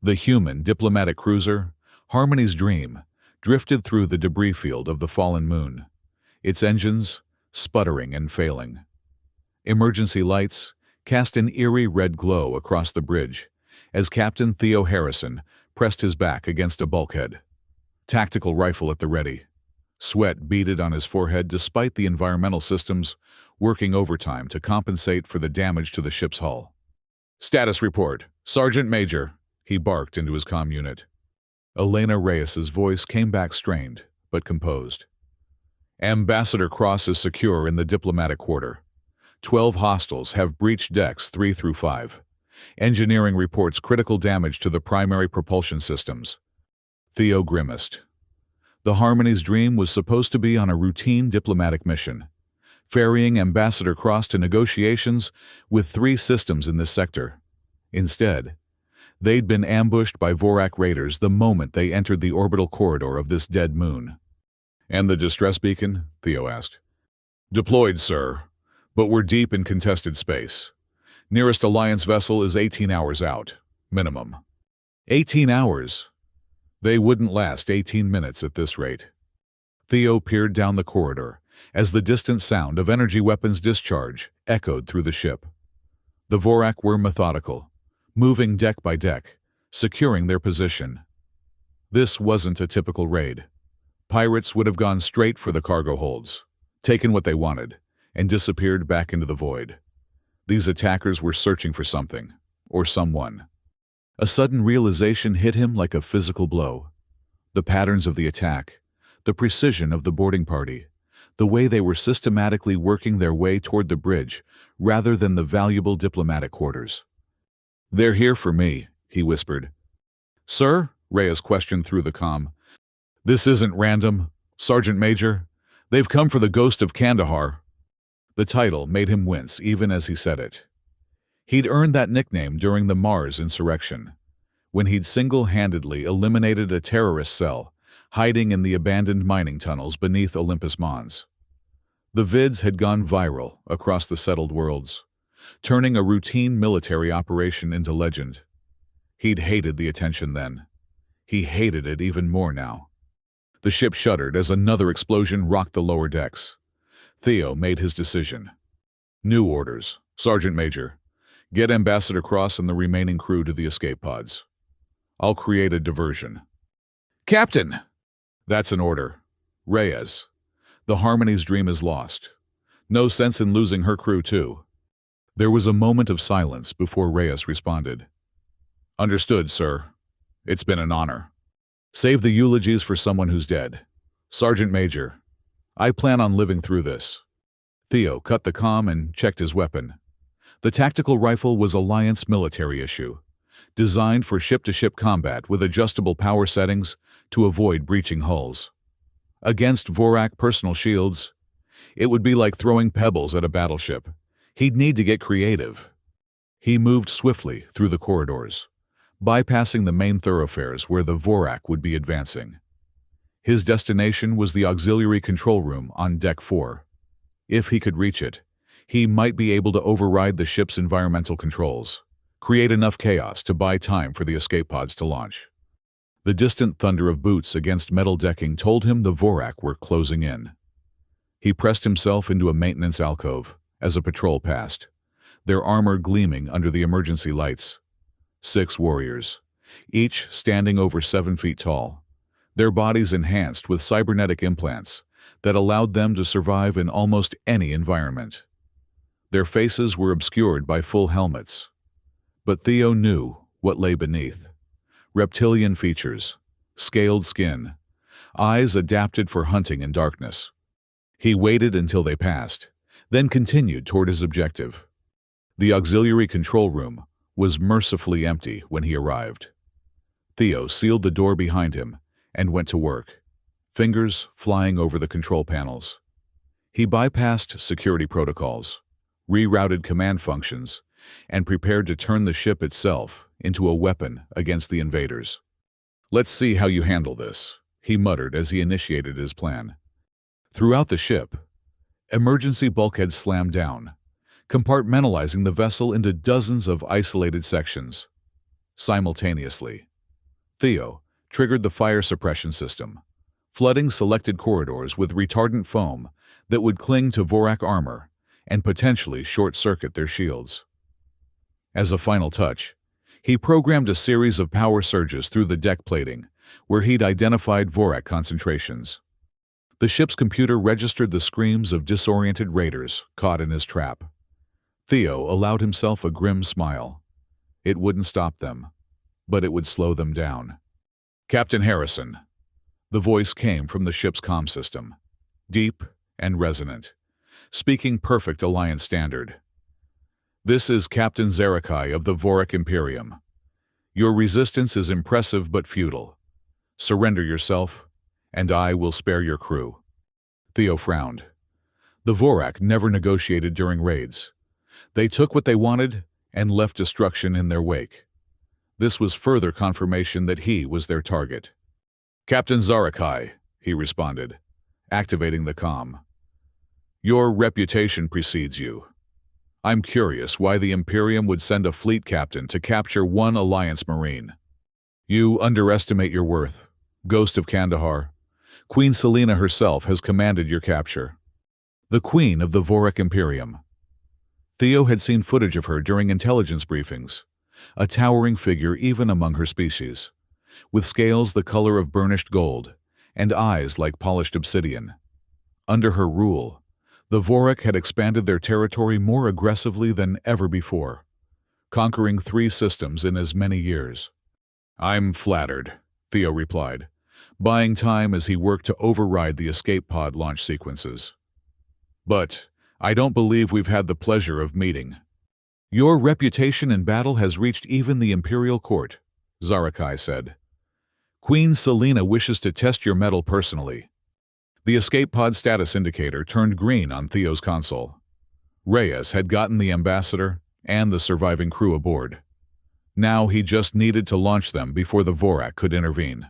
The human diplomatic cruiser, Harmony's Dream, drifted through the debris field of the fallen moon, its engines sputtering and failing. Emergency lights cast an eerie red glow across the bridge as Captain Theo Harrison pressed his back against a bulkhead. Tactical rifle at the ready. Sweat beaded on his forehead despite the environmental systems working overtime to compensate for the damage to the ship's hull. "Status report, Sergeant Major," he barked into his comm unit. Elena Reyes's voice came back strained, but composed. "Ambassador Cross is secure in the diplomatic quarter. 12 hostiles have breached decks 3 through 5. Engineering reports critical damage to the primary propulsion systems." Theo grimaced. The Harmony's Dream was supposed to be on a routine diplomatic mission, ferrying Ambassador Cross to negotiations with 3 systems in this sector. Instead, they'd been ambushed by Vorak raiders the moment they entered the orbital corridor of this dead moon. "And the distress beacon?" Theo asked. "Deployed, sir, but we're deep in contested space. Nearest Alliance vessel is 18 hours out, minimum." 18 hours? They wouldn't last 18 minutes at this rate. Theo peered down the corridor as the distant sound of energy weapons discharge echoed through the ship. The Vorak were methodical, moving deck by deck, securing their position. This wasn't a typical raid. Pirates would have gone straight for the cargo holds, taken what they wanted, and disappeared back into the void. These attackers were searching for something, or someone. A sudden realization hit him like a physical blow. The patterns of the attack, the precision of the boarding party, the way they were systematically working their way toward the bridge rather than the valuable diplomatic quarters. "They're here for me," he whispered. "Sir?" Reyes questioned through the comm. "This isn't random, Sergeant Major. They've come for the Ghost of Kandahar." The title made him wince even as he said it. He'd earned that nickname during the Mars insurrection, when he'd single-handedly eliminated a terrorist cell hiding in the abandoned mining tunnels beneath Olympus Mons. The vids had gone viral across the settled worlds, turning a routine military operation into legend. He'd hated the attention then. He hated it even more now. The ship shuddered as another explosion rocked the lower decks. Theo made his decision. "New orders, Sergeant Major. Get Ambassador Cross and the remaining crew to the escape pods. I'll create a diversion." "Captain!" "That's an order. Reyes. The Harmony's Dream is lost. No sense in losing her crew, too." There was a moment of silence before Reyes responded. "Understood, sir. It's been an honor. Save the eulogies for someone who's dead. Sergeant Major, I plan on living through this." Theo cut the comm and checked his weapon. The tactical rifle was Alliance military issue, designed for ship-to-ship combat with adjustable power settings to avoid breaching hulls. Against Vorak personal shields, it would be like throwing pebbles at a battleship. He'd need to get creative. He moved swiftly through the corridors, bypassing the main thoroughfares where the Vorak would be advancing. His destination was the auxiliary control room on Deck 4. If he could reach it, he might be able to override the ship's environmental controls, create enough chaos to buy time for the escape pods to launch. The distant thunder of boots against metal decking told him the Vorak were closing in. He pressed himself into a maintenance alcove as a patrol passed, their armor gleaming under the emergency lights. 6 warriors, each standing over 7 feet tall, their bodies enhanced with cybernetic implants that allowed them to survive in almost any environment. Their faces were obscured by full helmets, but Theo knew what lay beneath. Reptilian features, scaled skin, eyes adapted for hunting in darkness. He waited until they passed, then continued toward his objective. The auxiliary control room was mercifully empty when he arrived. Theo sealed the door behind him and went to work, fingers flying over the control panels. He bypassed security protocols, rerouted command functions, and prepared to turn the ship itself into a weapon against the invaders. "Let's see how you handle this," he muttered as he initiated his plan. Throughout the ship, emergency bulkheads slammed down, compartmentalizing the vessel into dozens of isolated sections. Simultaneously, Theo triggered the fire suppression system, flooding selected corridors with retardant foam that would cling to Vorak armor and potentially short-circuit their shields. As a final touch, he programmed a series of power surges through the deck plating, where he'd identified Vorak concentrations. The ship's computer registered the screams of disoriented raiders caught in his trap. Theo allowed himself a grim smile. It wouldn't stop them, but it would slow them down. "Captain Harrison." The voice came from the ship's comm system, deep and resonant, speaking perfect Alliance standard. "This is Captain Zarakai of the Vorak Imperium. Your resistance is impressive but futile. Surrender yourself, and I will spare your crew." Theo frowned. The Vorak never negotiated during raids. They took what they wanted and left destruction in their wake. This was further confirmation that he was their target. "Captain Zarakai," he responded, activating the comm. "Your reputation precedes you. I'm curious why the Imperium would send a fleet captain to capture one Alliance Marine. You underestimate your worth. Ghost of Kandahar. Queen Selena herself has commanded your capture." The Queen of the Vorak Imperium. Theo had seen footage of her during intelligence briefings, a towering figure even among her species, with scales the color of burnished gold and eyes like polished obsidian. Under her rule, the Vorak had expanded their territory more aggressively than ever before, conquering 3 systems in as many years. "I'm flattered," Theo replied, buying time as he worked to override the escape pod launch sequences. "But I don't believe we've had the pleasure of meeting." "Your reputation in battle has reached even the Imperial Court," Zarakai said. "Queen Selena wishes to test your mettle personally." The escape pod status indicator turned green on Theo's console. Reyes had gotten the ambassador and the surviving crew aboard. Now he just needed to launch them before the Vorak could intervene.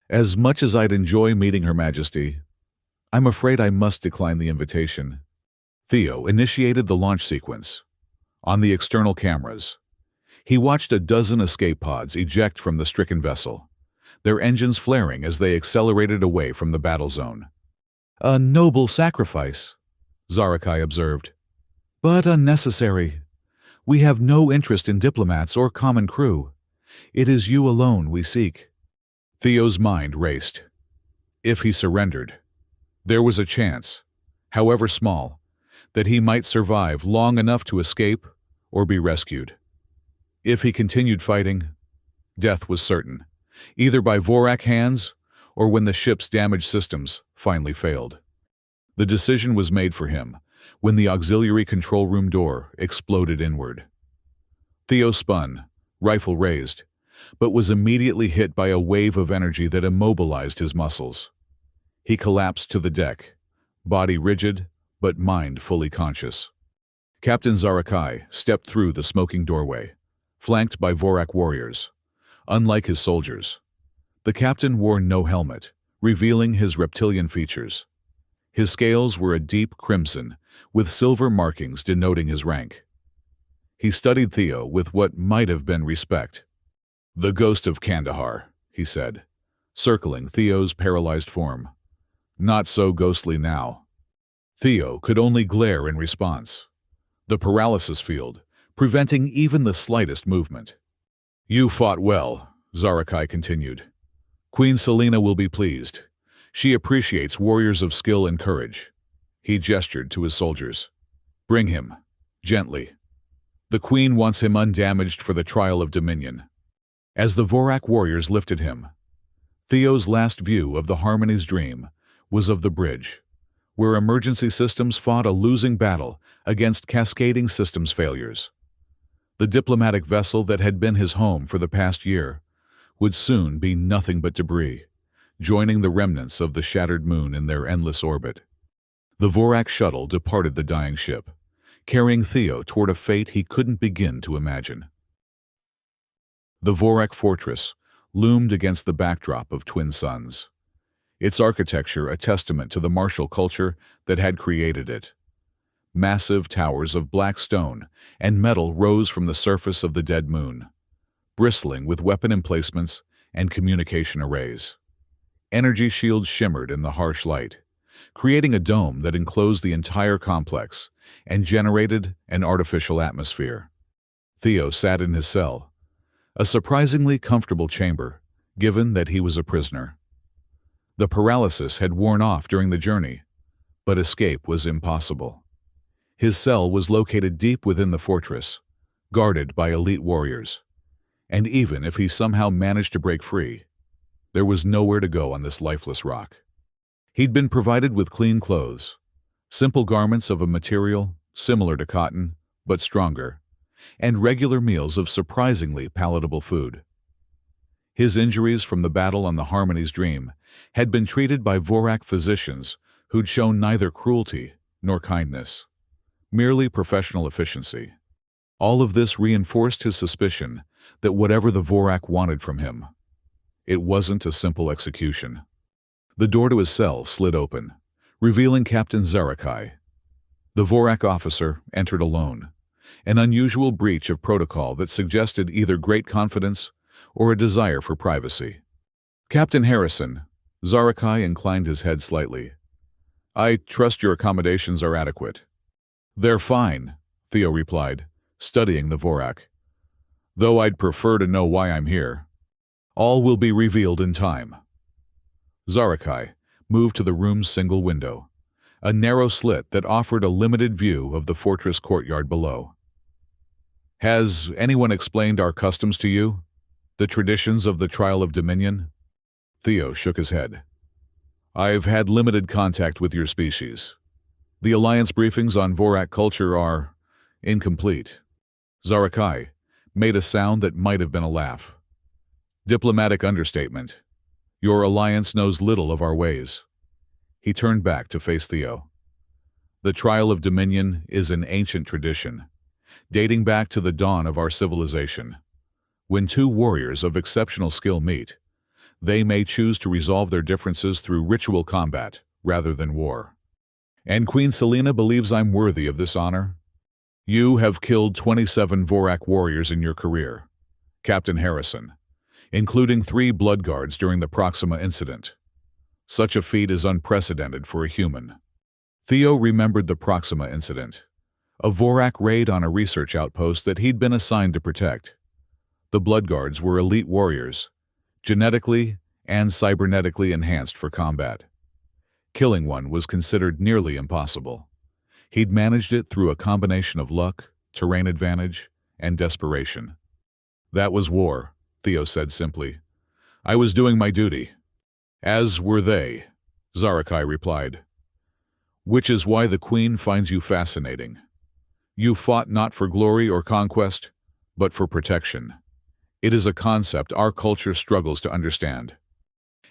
"As much as I'd enjoy meeting Her Majesty, I'm afraid I must decline the invitation." Theo initiated the launch sequence. On the external cameras, he watched a dozen escape pods eject from the stricken vessel, their engines flaring as they accelerated away from the battle zone. "A noble sacrifice," Zarakai observed, "but unnecessary. We have no interest in diplomats or common crew. It is you alone we seek." Theo's mind raced. If he surrendered, there was a chance, however small, that he might survive long enough to escape or be rescued. If he continued fighting, death was certain, either by Vorak hands or when the ship's damaged systems finally failed. The decision was made for him when the auxiliary control room door exploded inward. Theo spun, rifle raised, but was immediately hit by a wave of energy that immobilized his muscles. He collapsed to the deck, body rigid, but mind fully conscious. Captain Zarakai stepped through the smoking doorway, flanked by Vorak warriors. Unlike his soldiers, the captain wore no helmet, revealing his reptilian features. His scales were a deep crimson, with silver markings denoting his rank. He studied Theo with what might have been respect. "The Ghost of Kandahar," he said, circling Theo's paralyzed form. "Not so ghostly now." Theo could only glare in response, the paralysis field preventing even the slightest movement. "You fought well," Zarakai continued. "Queen Selena will be pleased. She appreciates warriors of skill and courage." He gestured to his soldiers. "Bring him, gently. The Queen wants him undamaged for the trial of dominion." As the Vorak warriors lifted him, Theo's last view of the Harmony's dream was of the bridge, where emergency systems fought a losing battle against cascading systems failures. The diplomatic vessel that had been his home for the past year would soon be nothing but debris, joining the remnants of the shattered moon in their endless orbit. The Vorak shuttle departed the dying ship, carrying Theo toward a fate he couldn't begin to imagine. The Vorak fortress loomed against the backdrop of twin suns, its architecture a testament to the martial culture that had created it. Massive towers of black stone and metal rose from the surface of the dead moon, bristling with weapon emplacements and communication arrays. Energy shields shimmered in the harsh light, creating a dome that enclosed the entire complex and generated an artificial atmosphere. Theo sat in his cell, a surprisingly comfortable chamber, given that he was a prisoner. The paralysis had worn off during the journey, but escape was impossible. His cell was located deep within the fortress, guarded by elite warriors. And even if he somehow managed to break free, there was nowhere to go on this lifeless rock. He'd been provided with clean clothes, simple garments of a material similar to cotton, but stronger, and regular meals of surprisingly palatable food. His injuries from the battle on the Harmony's Dream had been treated by Vorak physicians who'd shown neither cruelty nor kindness, merely professional efficiency. All of this reinforced his suspicion that whatever the Vorak wanted from him, it wasn't a simple execution. The door to his cell slid open, revealing Captain Zarakai. The Vorak officer entered alone, an unusual breach of protocol that suggested either great confidence or a desire for privacy. "Captain Harrison," Zarakai inclined his head slightly. "I trust your accommodations are adequate." "They're fine," Theo replied, studying the Vorak. "Though I'd prefer to know why I'm here. All will be revealed in time." Zarakai moved to the room's single window, a narrow slit that offered a limited view of the fortress courtyard below. "Has anyone explained our customs to you? The traditions of the Trial of Dominion?" Theo shook his head. "I've had limited contact with your species. The Alliance briefings on Vorak culture are incomplete." Zarakai made a sound that might have been a laugh. "Diplomatic understatement. Your Alliance knows little of our ways." He turned back to face Theo. "The Trial of Dominion is an ancient tradition, dating back to the dawn of our civilization. When two warriors of exceptional skill meet, they may choose to resolve their differences through ritual combat rather than war. And Queen Selena believes I'm worthy of this honor. You have killed 27 Vorak warriors in your career, Captain Harrison, including 3 blood guards during the Proxima incident. Such a feat is unprecedented for a human." Theo remembered the Proxima incident, a Vorak raid on a research outpost that he'd been assigned to protect. The blood guards were elite warriors, genetically and cybernetically enhanced for combat. Killing one was considered nearly impossible. He'd managed it through a combination of luck, terrain advantage, and desperation. "That was war," Theo said simply. "I was doing my duty." "As were they," Zarakai replied. "Which is why the Queen finds you fascinating. You fought not for glory or conquest, but for protection. It is a concept our culture struggles to understand."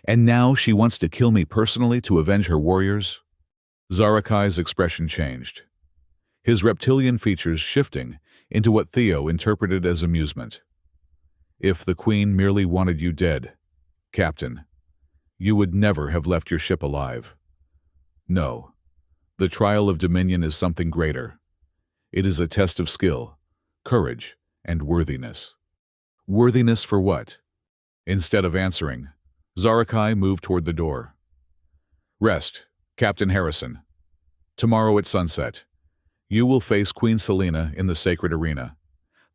"And now she wants to kill me personally to avenge her warriors?" Zarakai's expression changed, his reptilian features shifting into what Theo interpreted as amusement. "If the Queen merely wanted you dead, Captain, you would never have left your ship alive. No, the Trial of Dominion is something greater. It is a test of skill, courage, and worthiness." "Worthiness for what?" Instead of answering, Zarakai moved toward the door. "Rest, Captain Harrison. Tomorrow at sunset, you will face Queen Selena in the sacred arena.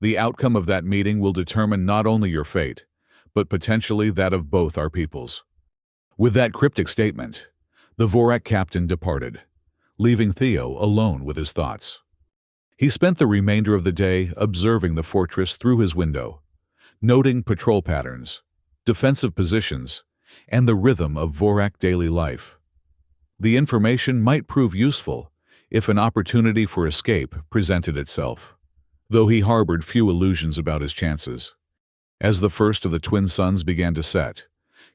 The outcome of that meeting will determine not only your fate, but potentially that of both our peoples." With that cryptic statement, the Vorak captain departed, leaving Theo alone with his thoughts. He spent the remainder of the day observing the fortress through his window, noting patrol patterns, defensive positions, and the rhythm of Vorak daily life. The information might prove useful if an opportunity for escape presented itself, though he harbored few illusions about his chances. As the first of the twin suns began to set,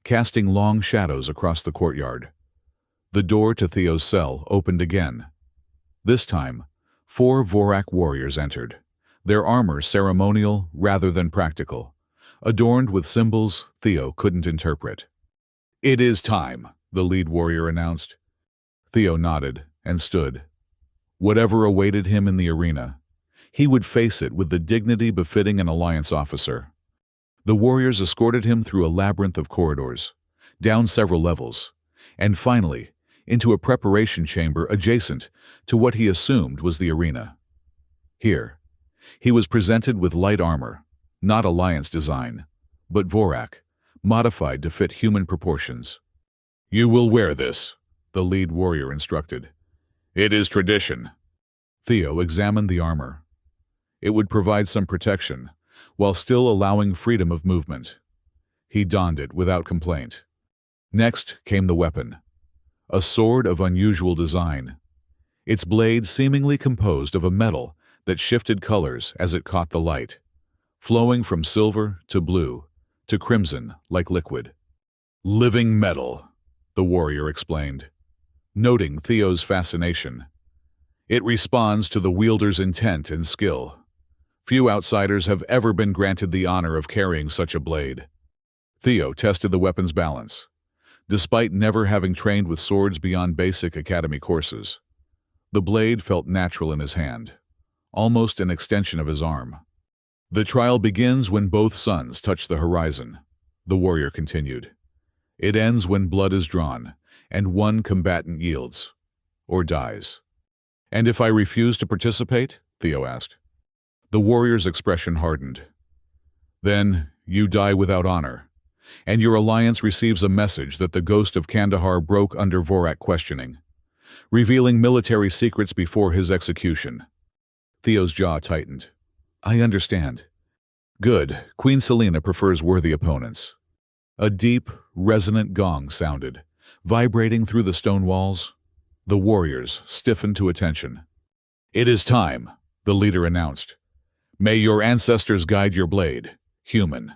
casting long shadows across the courtyard, the door to Theo's cell opened again. This time, 4 Vorak warriors entered, their armor ceremonial rather than practical, adorned with symbols Theo couldn't interpret. "It is time," the lead warrior announced. Theo nodded and stood. Whatever awaited him in the arena, he would face it with the dignity befitting an Alliance officer. The warriors escorted him through a labyrinth of corridors, down several levels, and finally into a preparation chamber adjacent to what he assumed was the arena. Here, he was presented with light armor, not Alliance design, but Vorak, modified to fit human proportions. "You will wear this," the lead warrior instructed. "It is tradition." Theo examined the armor. It would provide some protection, while still allowing freedom of movement. He donned it without complaint. Next came the weapon, a sword of unusual design, its blade seemingly composed of a metal that shifted colors as it caught the light, flowing from silver to blue to crimson like liquid. "Living metal," the warrior explained, noting Theo's fascination. "It responds to the wielder's intent and skill. Few outsiders have ever been granted the honor of carrying such a blade." Theo tested the weapon's balance. Despite never having trained with swords beyond basic academy courses, the blade felt natural in his hand, almost an extension of his arm. "The trial begins when both suns touch the horizon," the warrior continued. "It ends when blood is drawn, and one combatant yields, or dies." "And if I refuse to participate?" Theo asked. The warrior's expression hardened. "Then you die without honor, and your alliance receives a message that the ghost of Kandahar broke under Vorak questioning, revealing military secrets before his execution." Theo's jaw tightened. "I understand." "Good. Queen Selena prefers worthy opponents." A deep, resonant gong sounded, vibrating through the stone walls. The warriors stiffened to attention. "It is time," the leader announced. "May your ancestors guide your blade, human."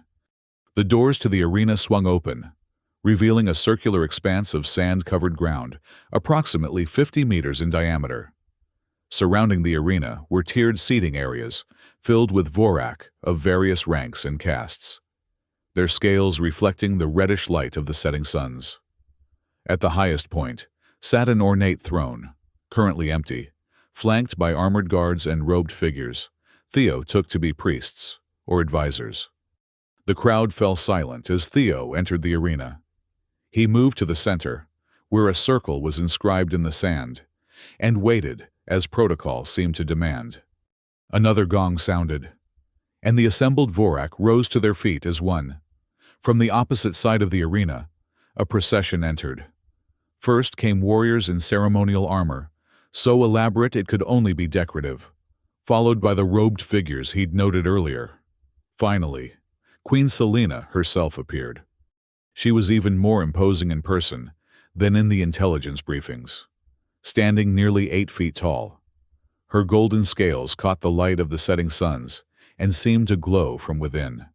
The doors to the arena swung open, revealing a circular expanse of sand-covered ground, approximately 50 meters in diameter. Surrounding the arena were tiered seating areas, filled with Vorak of various ranks and castes, their scales reflecting the reddish light of the setting suns. At the highest point sat an ornate throne, currently empty, flanked by armored guards and robed figures Theo took to be priests or advisors. The crowd fell silent as Theo entered the arena. He moved to the center, where a circle was inscribed in the sand, and waited as protocol seemed to demand. Another gong sounded, and the assembled Vorak rose to their feet as one. From the opposite side of the arena, a procession entered. First came warriors in ceremonial armor, so elaborate it could only be decorative, followed by the robed figures he'd noted earlier. Finally, Queen Selena herself appeared. She was even more imposing in person than in the intelligence briefings, standing nearly 8 feet tall. Her golden scales caught the light of the setting suns and seemed to glow from within.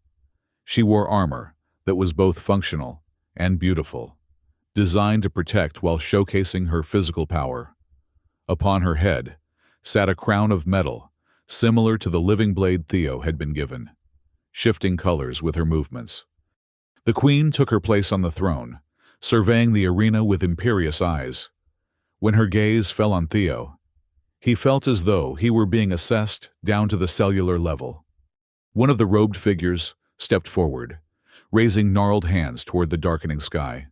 She wore armor that was both functional and beautiful, designed to protect while showcasing her physical power. Upon her head sat a crown of metal, similar to the living blade Theo had been given, shifting colors with her movements. The queen took her place on the throne, surveying the arena with imperious eyes. When her gaze fell on Theo, he felt as though he were being assessed down to the cellular level. One of the robed figures stepped forward, raising gnarled hands toward the darkening sky.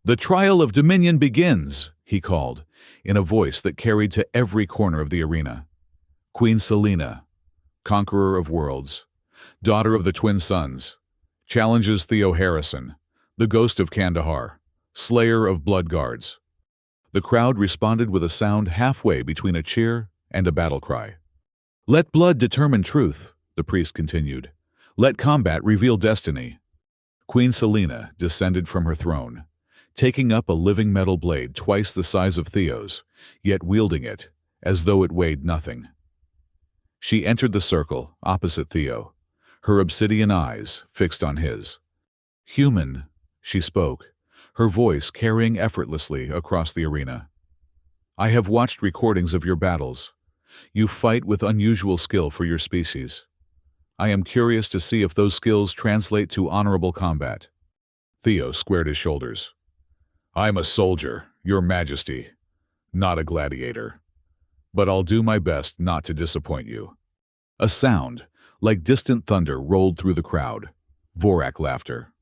"The trial of dominion begins," he called, in a voice that carried to every corner of the arena. "Queen Selena, conqueror of worlds, daughter of the twin suns, challenges Theo Harrison, the ghost of Kandahar, slayer of blood guards." The crowd responded with a sound halfway between a cheer and a battle cry. "Let blood determine truth," the priest continued. "Let combat reveal destiny." Queen Selena descended from her throne, taking up a living metal blade twice the size of Theo's, yet wielding it as though it weighed nothing. She entered the circle opposite Theo, her obsidian eyes fixed on his. "Human," she spoke, her voice carrying effortlessly across the arena. "I have watched recordings of your battles. You fight with unusual skill for your species. I am curious to see if those skills translate to honorable combat." Theo squared his shoulders. "I'm a soldier, Your Majesty, not a gladiator. But I'll do my best not to disappoint you." A sound, Like distant thunder rolled through the crowd. Vorak laughter.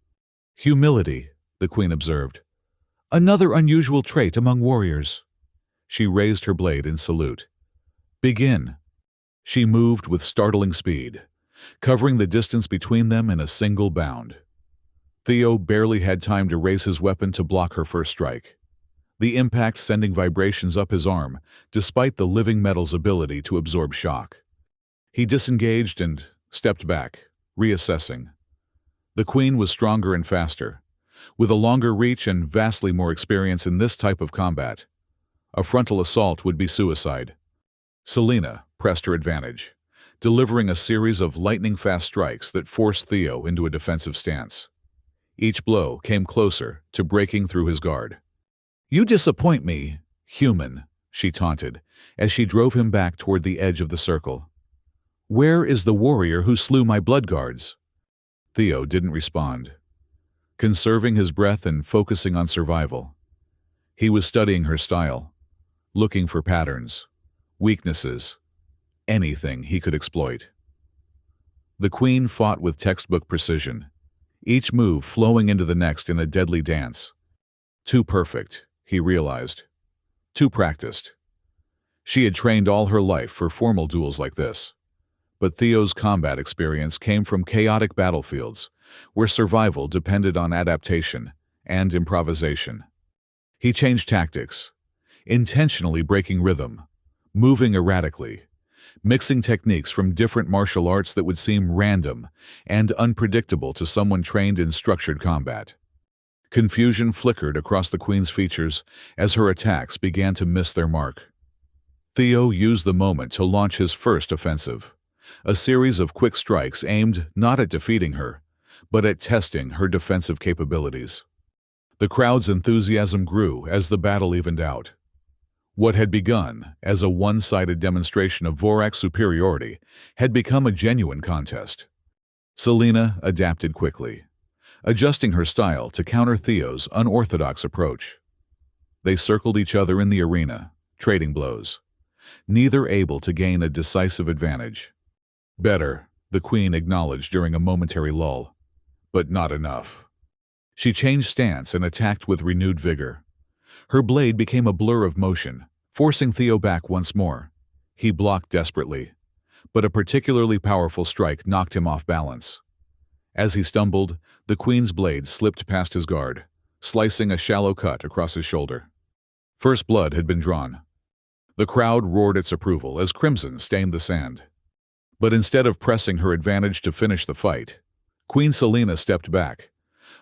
Humility, the queen observed. Another unusual trait among warriors. She raised her blade in salute. Begin. She moved with startling speed, covering the distance between them in a single bound. Theo barely had time to raise his weapon to block her first strike, the impact sending vibrations up his arm, despite the living metal's ability to absorb shock. He disengaged and stepped back, reassessing. The queen was stronger and faster, with a longer reach and vastly more experience in this type of combat. A frontal assault would be suicide. Selena pressed her advantage, delivering a series of lightning-fast strikes that forced Theo into a defensive stance. Each blow came closer to breaking through his guard. "You disappoint me, human," she taunted, as she drove him back toward the edge of the circle. "Where is the warrior who slew my blood guards?" Theo didn't respond, conserving his breath and focusing on survival. He was studying her style, looking for patterns, weaknesses, anything he could exploit. The queen fought with textbook precision, each move flowing into the next in a deadly dance. Too perfect, he realized. Too practiced. She had trained all her life for formal duels like this. But Theo's combat experience came from chaotic battlefields, where survival depended on adaptation and improvisation. He changed tactics, intentionally breaking rhythm, moving erratically, mixing techniques from different martial arts that would seem random and unpredictable to someone trained in structured combat. Confusion flickered across the queen's features as her attacks began to miss their mark. Theo used the moment to launch his first offensive, a series of quick strikes aimed not at defeating her, but at testing her defensive capabilities. The crowd's enthusiasm grew as the battle evened out. What had begun as a one-sided demonstration of Vorak's superiority had become a genuine contest. Selena adapted quickly, adjusting her style to counter Theo's unorthodox approach. They circled each other in the arena, trading blows, neither able to gain a decisive advantage. "Better," the queen acknowledged during a momentary lull, but not enough. She changed stance and attacked with renewed vigor. Her blade became a blur of motion, forcing Theo back once more. He blocked desperately, but a particularly powerful strike knocked him off balance. As he stumbled, the queen's blade slipped past his guard, slicing a shallow cut across his shoulder. First blood had been drawn. The crowd roared its approval as crimson stained the sand. But instead of pressing her advantage to finish the fight, Queen Selena stepped back,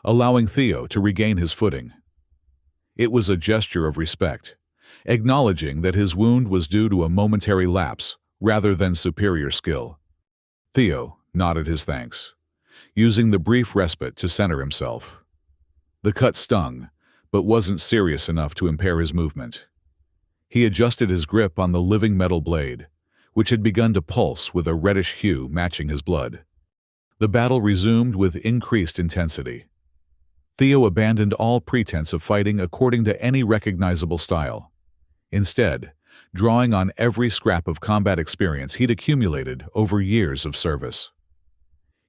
allowing Theo to regain his footing. It was a gesture of respect, acknowledging that his wound was due to a momentary lapse rather than superior skill. Theo nodded his thanks, using the brief respite to center himself. The cut stung, but wasn't serious enough to impair his movement. He adjusted his grip on the living metal blade, which had begun to pulse with a reddish hue matching his blood. The battle resumed with increased intensity. Theo abandoned all pretense of fighting according to any recognizable style, instead drawing on every scrap of combat experience he'd accumulated over years of service.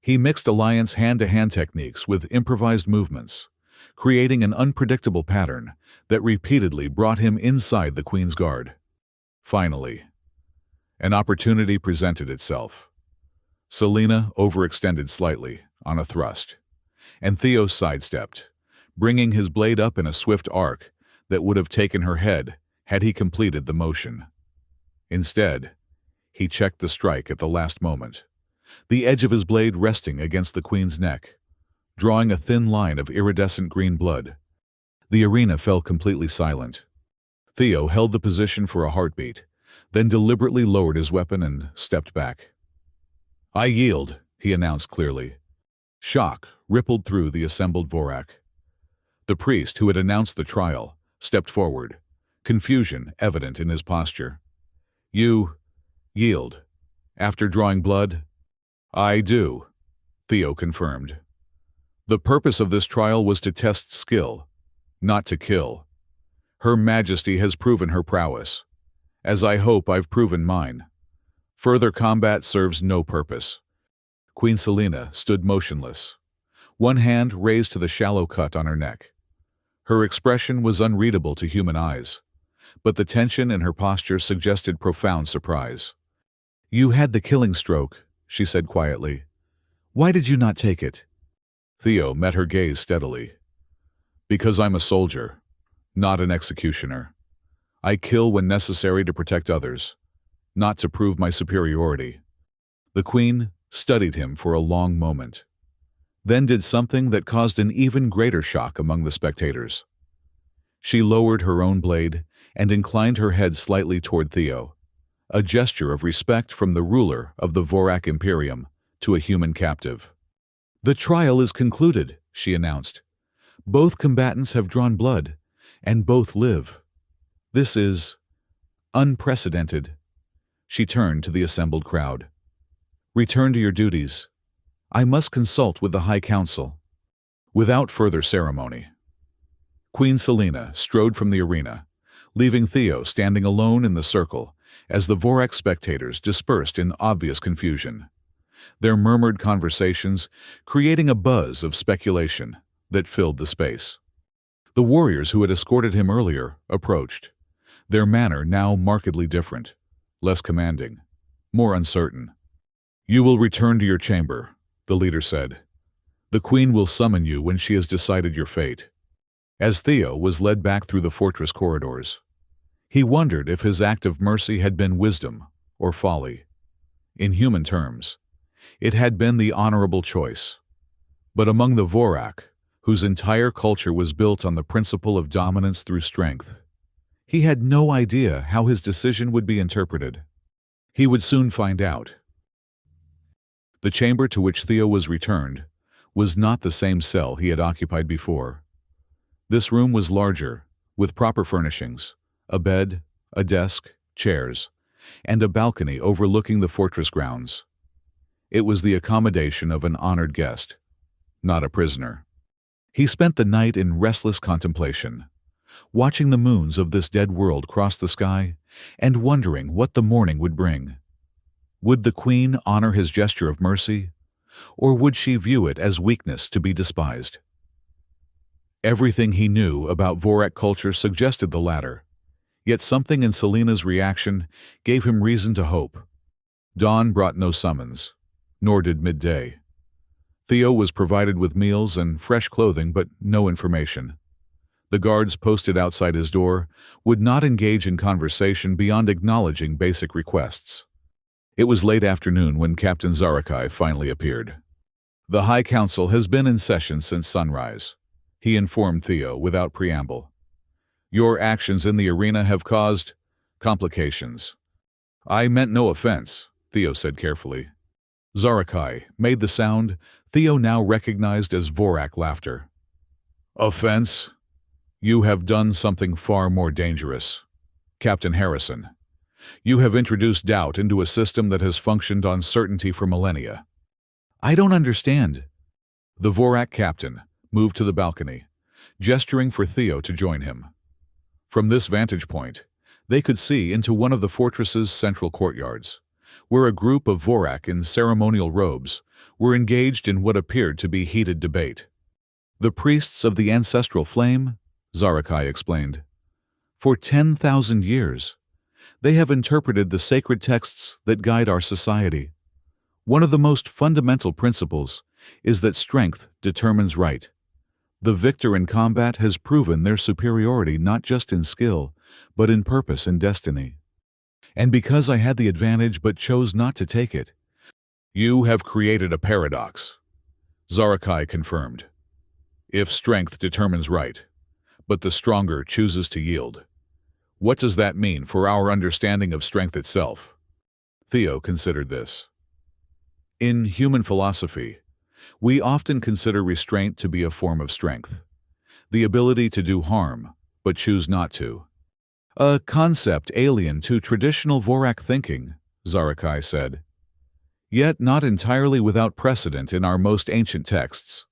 He mixed alliance hand-to-hand techniques with improvised movements, creating an unpredictable pattern that repeatedly brought him inside the queen's guard. Finally, an opportunity presented itself. Selena overextended slightly on a thrust, and Theo sidestepped, bringing his blade up in a swift arc that would have taken her head had he completed the motion. Instead, he checked the strike at the last moment, the edge of his blade resting against the queen's neck, drawing a thin line of iridescent green blood. The arena fell completely silent. Theo held the position for a heartbeat, then deliberately lowered his weapon and stepped back. "I yield," he announced clearly. Shock rippled through the assembled Vorak. The priest who had announced the trial stepped forward, confusion evident in his posture. "You yield after drawing blood?" "I do," Theo confirmed. "The purpose of this trial was to test skill, not to kill. Her Majesty has proven her prowess, as I hope I've proven mine. Further combat serves no purpose. Queen Selena stood motionless, one hand raised to the shallow cut on her neck. Her expression was unreadable to human eyes, but the tension in her posture suggested profound surprise. "You had the killing stroke," she said quietly. "Why did you not take it?" Theo met her gaze steadily. "Because I'm a soldier, not an executioner. I kill when necessary to protect others, not to prove my superiority." The queen studied him for a long moment, then did something that caused an even greater shock among the spectators. She lowered her own blade and inclined her head slightly toward Theo, a gesture of respect from the ruler of the Vorak Imperium to a human captive. "The trial is concluded," she announced. "Both combatants have drawn blood, and both live. This is unprecedented." She turned to the assembled crowd. "Return to your duties. I must consult with the High Council." Without further ceremony, Queen Selena strode from the arena, leaving Theo standing alone in the circle as the Vorak spectators dispersed in obvious confusion, their murmured conversations creating a buzz of speculation that filled the space. The warriors who had escorted him earlier approached, their manner now markedly different, less commanding, more uncertain. "You will return to your chamber," the leader said. "The queen will summon you when she has decided your fate." As Theo was led back through the fortress corridors, he wondered if his act of mercy had been wisdom or folly. In human terms, it had been the honorable choice. But among the Vorak, whose entire culture was built on the principle of dominance through strength, he had no idea how his decision would be interpreted. He would soon find out. The chamber to which Theo was returned was not the same cell he had occupied before. This room was larger, with proper furnishings, a bed, a desk, chairs, and a balcony overlooking the fortress grounds. It was the accommodation of an honored guest, not a prisoner. He spent the night in restless contemplation, watching the moons of this dead world cross the sky and wondering what the morning would bring. Would the queen honor his gesture of mercy, or would she view it as weakness to be despised? Everything he knew about Vorak culture suggested the latter, yet something in Selena's reaction gave him reason to hope. Dawn brought no summons, nor did midday. Theo was provided with meals and fresh clothing, but no information. The guards posted outside his door would not engage in conversation beyond acknowledging basic requests. It was late afternoon when Captain Zarakai finally appeared. "The High Council has been in session since sunrise," he informed Theo without preamble. "Your actions in the arena have caused complications." "I meant no offense," Theo said carefully. Zarakai made the sound Theo now recognized as Vorak laughter. "Offense? You have done something far more dangerous. Captain Harrison, you have introduced doubt into a system that has functioned on certainty for millennia." "I don't understand." The Vorak captain moved to the balcony, gesturing for Theo to join him. From this vantage point, they could see into one of the fortress's central courtyards, where a group of Vorak in ceremonial robes were engaged in what appeared to be heated debate. "The priests of the ancestral flame," Zarakai explained. "For 10,000 years, they have interpreted the sacred texts that guide our society. One of the most fundamental principles is that strength determines right. The victor in combat has proven their superiority not just in skill, but in purpose and destiny. And because I had the advantage but chose not to take it." "You have created a paradox," Zarakai confirmed. "If strength determines right, but the stronger chooses to yield, what does that mean for our understanding of strength itself?" Theo considered this. In human philosophy, we often consider restraint to be a form of strength, the ability to do harm, but choose not to. "A concept alien to traditional Vorak thinking," Zarakai said, "yet not entirely without precedent in our most ancient texts.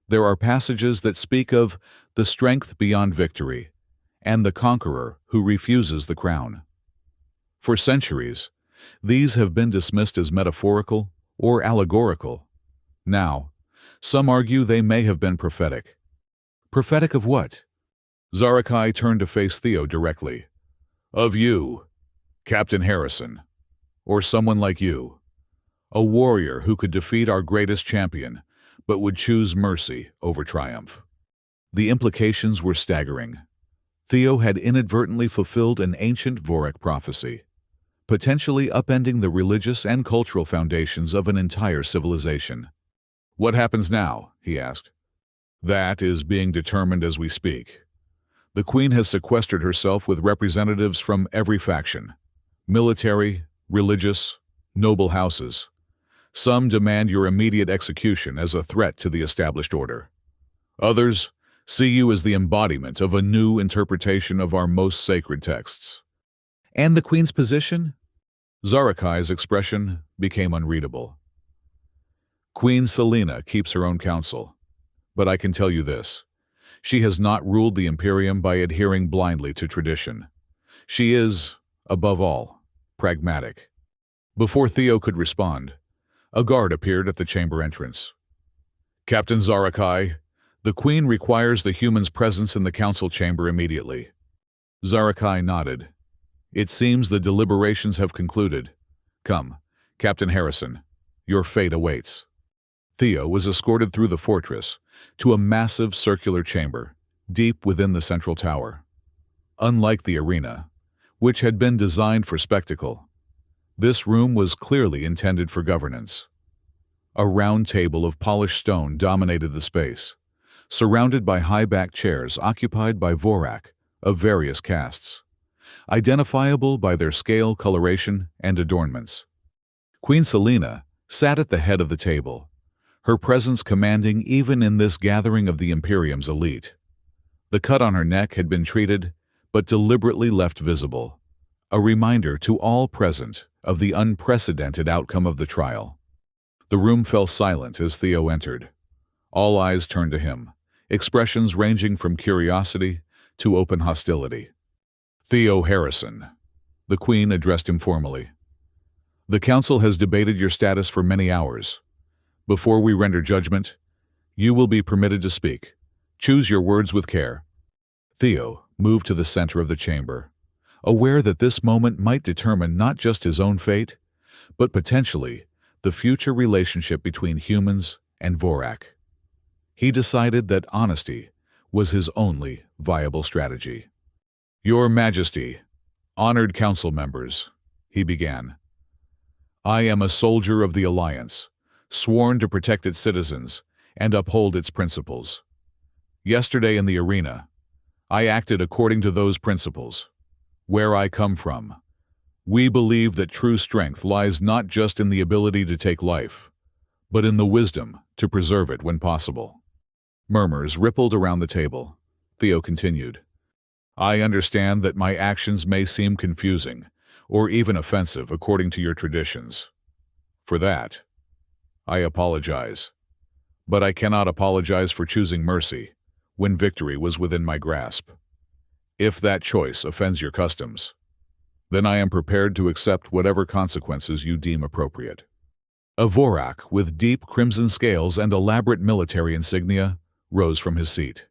There are passages that speak of the strength beyond victory and the conqueror who refuses the crown. For centuries, these have been dismissed as metaphorical or allegorical. Now, some argue they may have been prophetic. Prophetic of what? Zarakai turned to face Theo directly. Of you, Captain Harrison, or someone like you. A warrior who could defeat our greatest champion, but would choose mercy over triumph. The implications were staggering. Theo had inadvertently fulfilled an ancient Vorak prophecy, potentially upending the religious and cultural foundations of an entire civilization. What happens now? He asked. That is being determined as we speak. The Queen has sequestered herself with representatives from every faction, military, religious, noble houses. Some demand your immediate execution as a threat to the established order. Others see you as the embodiment of a new interpretation of our most sacred texts. And the Queen's position? Zarakai's expression became unreadable. Queen Selena keeps her own counsel, but I can tell you this. She has not ruled the Imperium by adhering blindly to tradition. She is, above all, pragmatic. Before Theo could respond, a guard appeared at the chamber entrance. Captain Zarakai, the Queen requires the human's presence in the council chamber immediately. Zarakai nodded. It seems the deliberations have concluded. Come, Captain Harrison, your fate awaits. Theo was escorted through the fortress to a massive circular chamber, deep within the central tower. Unlike the arena, which had been designed for spectacle, this room was clearly intended for governance. A round table of polished stone dominated the space, surrounded by high-backed chairs occupied by Vorak of various castes, identifiable by their scale, coloration, and adornments. Queen Selena sat at the head of the table, her presence commanding even in this gathering of the Imperium's elite. The cut on her neck had been treated, but deliberately left visible, a reminder to all present of the unprecedented outcome of the trial. The room fell silent as Theo entered. All eyes turned to him, expressions ranging from curiosity to open hostility. Theo Harrison, the Queen addressed him formally. The Council has debated your status for many hours. Before we render judgment, you will be permitted to speak. Choose your words with care. Theo moved to the center of the chamber, aware that this moment might determine not just his own fate, but potentially the future relationship between humans and Vorak. He decided that honesty was his only viable strategy. Your Majesty, honored council members, he began. I am a soldier of the Alliance, sworn to protect its citizens and uphold its principles. Yesterday in the arena, I acted according to those principles. Where I come from, we believe that true strength lies not just in the ability to take life, but in the wisdom to preserve it when possible. Murmurs rippled around the table. Theo continued. I understand that my actions may seem confusing or even offensive according to your traditions. For that, I apologize. But I cannot apologize for choosing mercy when victory was within my grasp. If that choice offends your customs, then I am prepared to accept whatever consequences you deem appropriate. A Vorak with deep crimson scales and elaborate military insignia rose from his seat.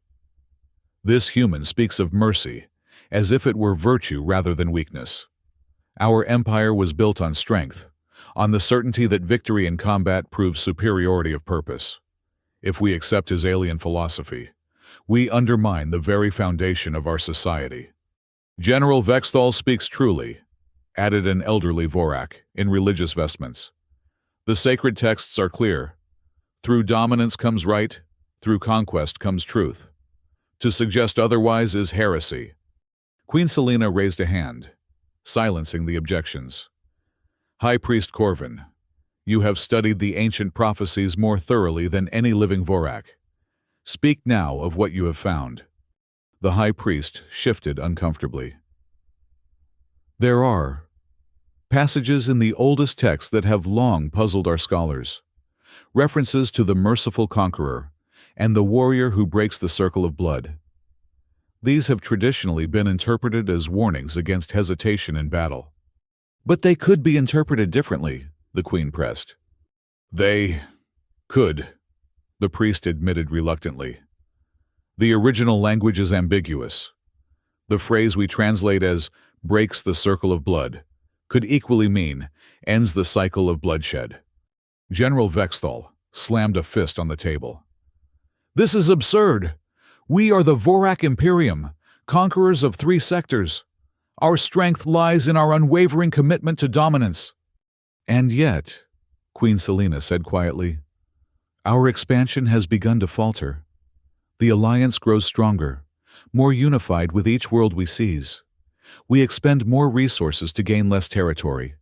This human speaks of mercy as if it were virtue rather than weakness. Our empire was built on strength, on the certainty that victory in combat proves superiority of purpose. If we accept his alien philosophy, we undermine the very foundation of our society. General Vexthal speaks truly, added an elderly Vorak in religious vestments. The sacred texts are clear. Through dominance comes right, through conquest comes truth. To suggest otherwise is heresy. Queen Selena raised a hand, silencing the objections. High Priest Corvin, you have studied the ancient prophecies more thoroughly than any living Vorak. Speak now of what you have found. The High Priest shifted uncomfortably. There are passages in the oldest texts that have long puzzled our scholars. References to the merciful conqueror and the warrior who breaks the circle of blood. These have traditionally been interpreted as warnings against hesitation in battle. But they could be interpreted differently, the Queen pressed. They could, the priest admitted reluctantly. The original language is ambiguous. The phrase we translate as breaks the circle of blood could equally mean ends the cycle of bloodshed. General Vexthal slammed a fist on the table. This is absurd. We are the Vorak Imperium, conquerors of 3 sectors. Our strength lies in our unwavering commitment to dominance. And yet, Queen Selena said quietly, our expansion has begun to falter. The alliance grows stronger, more unified with each world we seize. We expend more resources to gain less territory.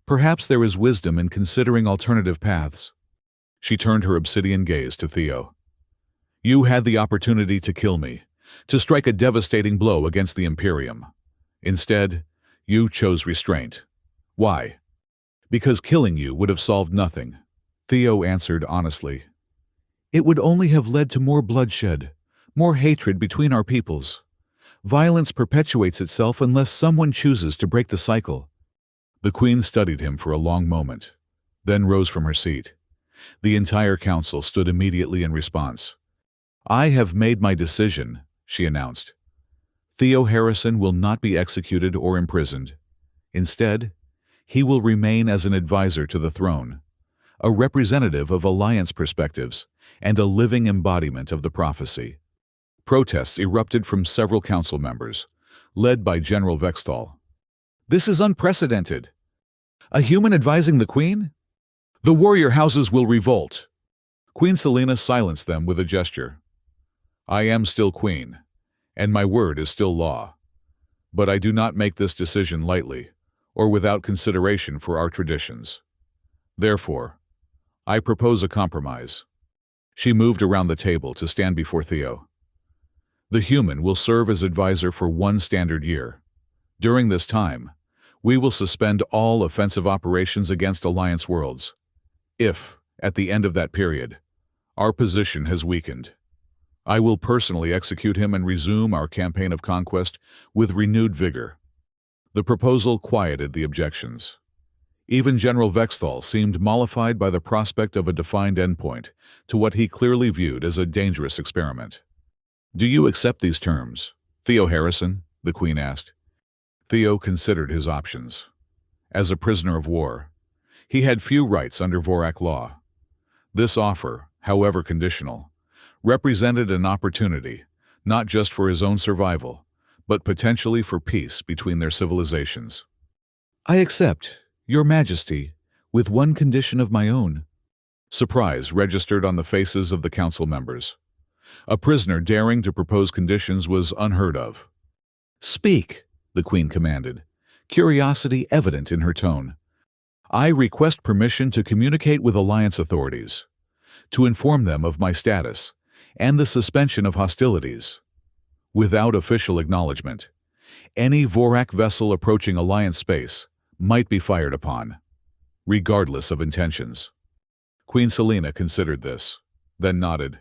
Perhaps there is wisdom in considering alternative paths. She turned her obsidian gaze to Theo. You had the opportunity to kill me, to strike a devastating blow against the Imperium. Instead, you chose restraint. Why? Because killing you would have solved nothing. Theo answered honestly. It would only have led to more bloodshed, more hatred between our peoples. Violence perpetuates itself unless someone chooses to break the cycle. The queen studied him for a long moment, then rose from her seat. The entire council stood immediately in response. I have made my decision, she announced. Theo Harrison will not be executed or imprisoned. Instead, he will remain as an advisor to the throne, a representative of alliance perspectives, and a living embodiment of the prophecy. Protests erupted from several council members, led by General Vexthal. This is unprecedented. A human advising the queen? The warrior houses will revolt. Queen Selena silenced them with a gesture. I am still queen, and my word is still law. But I do not make this decision lightly, or without consideration for our traditions. Therefore, I propose a compromise. She moved around the table to stand before Theo. The human will serve as advisor for 1 standard year. During this time, we will suspend all offensive operations against Alliance worlds. If, at the end of that period, our position has weakened, I will personally execute him and resume our campaign of conquest with renewed vigor. The proposal quieted the objections. Even General Vexthal seemed mollified by the prospect of a defined endpoint to what he clearly viewed as a dangerous experiment. Do you accept these terms, Theo Harrison? The Queen asked. Theo considered his options. As a prisoner of war, he had few rights under Vorak law. This offer, however conditional, represented an opportunity, not just for his own survival, but potentially for peace between their civilizations. I accept, Your Majesty, with one condition of my own. Surprise registered on the faces of the council members. A prisoner daring to propose conditions was unheard of. Speak, the Queen commanded, curiosity evident in her tone. I request permission to communicate with Alliance authorities, to inform them of my status and the suspension of hostilities. Without official acknowledgement, any Vorak vessel approaching Alliance space might be fired upon, regardless of intentions. Queen Selena considered this, then nodded.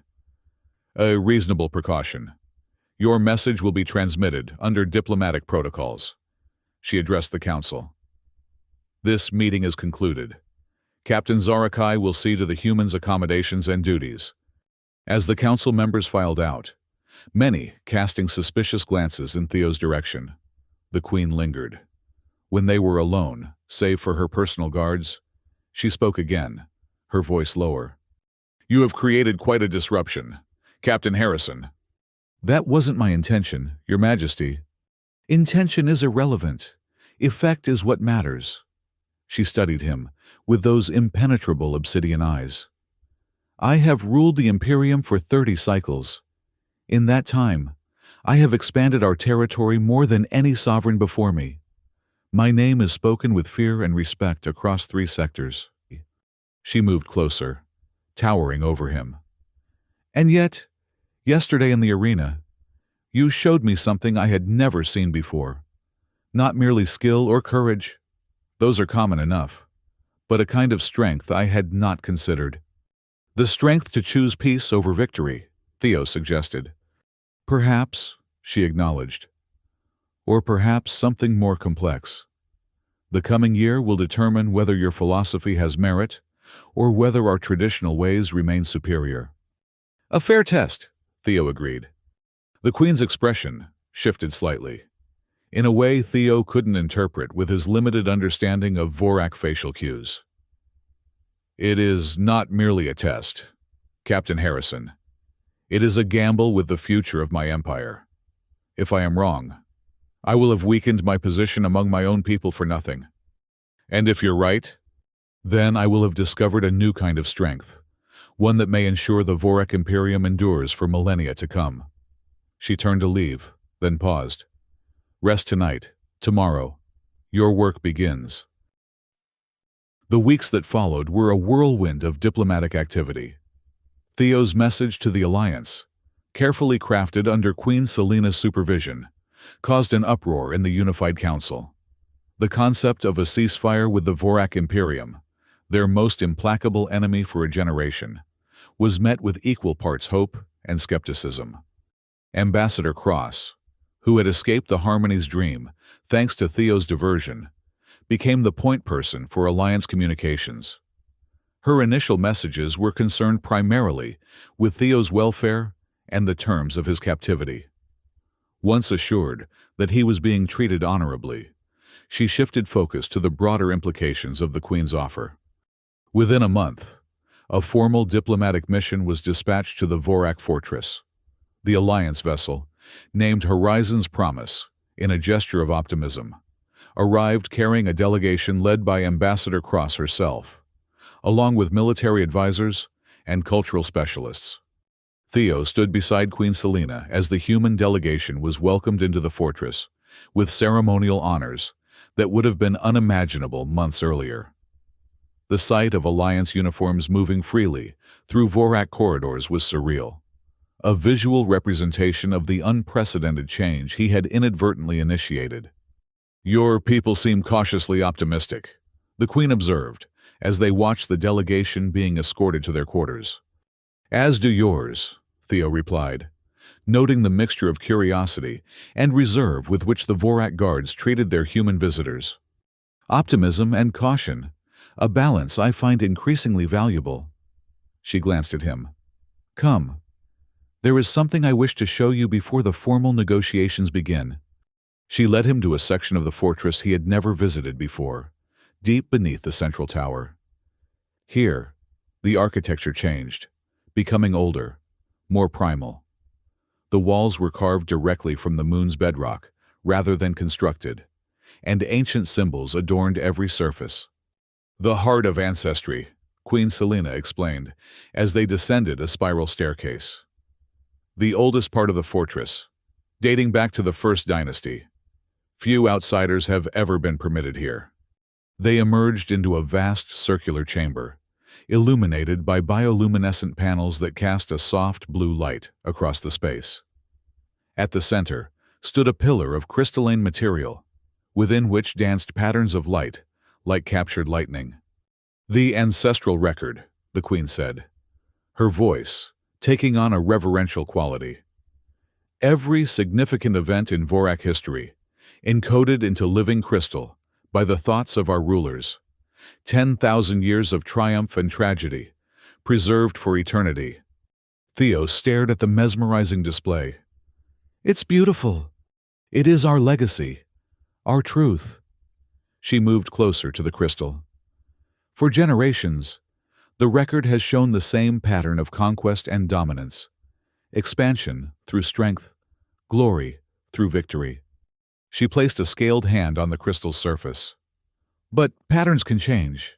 A reasonable precaution. Your message will be transmitted under diplomatic protocols. She addressed the council. This meeting is concluded. Captain Zarakai will see to the humans' accommodations and duties. As the council members filed out, many casting suspicious glances in Theo's direction, the Queen lingered. When they were alone, save for her personal guards, she spoke again, her voice lower. You have created quite a disruption, Captain Harrison. That wasn't my intention, Your Majesty. Intention is irrelevant. Effect is what matters. She studied him with those impenetrable obsidian eyes. I have ruled the Imperium for 30 cycles. In that time, I have expanded our territory more than any sovereign before me. My name is spoken with fear and respect across 3 sectors. She moved closer, towering over him. And yet, yesterday in the arena, you showed me something I had never seen before. Not merely skill or courage, those are common enough, but a kind of strength I had not considered. The strength to choose peace over victory, Theo suggested. Perhaps, she acknowledged. Or perhaps something more complex. The coming year will determine whether your philosophy has merit or whether our traditional ways remain superior. A fair test, Theo agreed. The Queen's expression shifted slightly, in a way Theo couldn't interpret with his limited understanding of Vorak facial cues. It is not merely a test, Captain Harrison. It is a gamble with the future of my empire. If I am wrong, I will have weakened my position among my own people for nothing. And if you're right, then I will have discovered a new kind of strength, one that may ensure the Vorak Imperium endures for millennia to come. She turned to leave, then paused. Rest tonight. Tomorrow, your work begins. The weeks that followed were a whirlwind of diplomatic activity. Theo's message to the Alliance, carefully crafted under Queen Selena's supervision, caused an uproar in the Unified Council. The concept of a ceasefire with the Vorak Imperium, their most implacable enemy for a generation, was met with equal parts hope and skepticism. Ambassador Cross, who had escaped the Harmony's dream thanks to Theo's diversion, became the point person for Alliance communications. Her initial messages were concerned primarily with Theo's welfare and the terms of his captivity. Once assured that he was being treated honorably, she shifted focus to the broader implications of the Queen's offer. Within a month, a formal diplomatic mission was dispatched to the Vorak fortress. The Alliance vessel, named Horizon's Promise, in a gesture of optimism, arrived carrying a delegation led by Ambassador Cross herself, along with military advisors and cultural specialists. Theo stood beside Queen Selena as the human delegation was welcomed into the fortress, with ceremonial honors that would have been unimaginable months earlier. The sight of Alliance uniforms moving freely through Vorak corridors was surreal, a visual representation of the unprecedented change he had inadvertently initiated. "Your people seem cautiously optimistic," the Queen observed, as they watched the delegation being escorted to their quarters. "As do yours," Theo replied, noting the mixture of curiosity and reserve with which the Vorak guards treated their human visitors. "Optimism and caution, a balance I find increasingly valuable." She glanced at him. "Come. There is something I wish to show you before the formal negotiations begin." She led him to a section of the fortress he had never visited before, deep beneath the central tower. Here, the architecture changed, becoming older, more primal. The walls were carved directly from the moon's bedrock, rather than constructed, and ancient symbols adorned every surface. "The heart of ancestry," Queen Selena explained, as they descended a spiral staircase. "The oldest part of the fortress, dating back to the First Dynasty. Few outsiders have ever been permitted here." They emerged into a vast circular chamber, illuminated by bioluminescent panels that cast a soft blue light across the space. At the center stood a pillar of crystalline material, within which danced patterns of light, like captured lightning. "The ancestral record," the Queen said, her voice taking on a reverential quality. "Every significant event in Vorak history, encoded into living crystal by the thoughts of our rulers. 10,000 years of triumph and tragedy, preserved for eternity." Theo stared at the mesmerizing display. "It's beautiful. It is our legacy, our truth." She moved closer to the crystal. "For generations, the record has shown the same pattern of conquest and dominance, expansion through strength, glory through victory." She placed a scaled hand on the crystal's surface. "But patterns can change.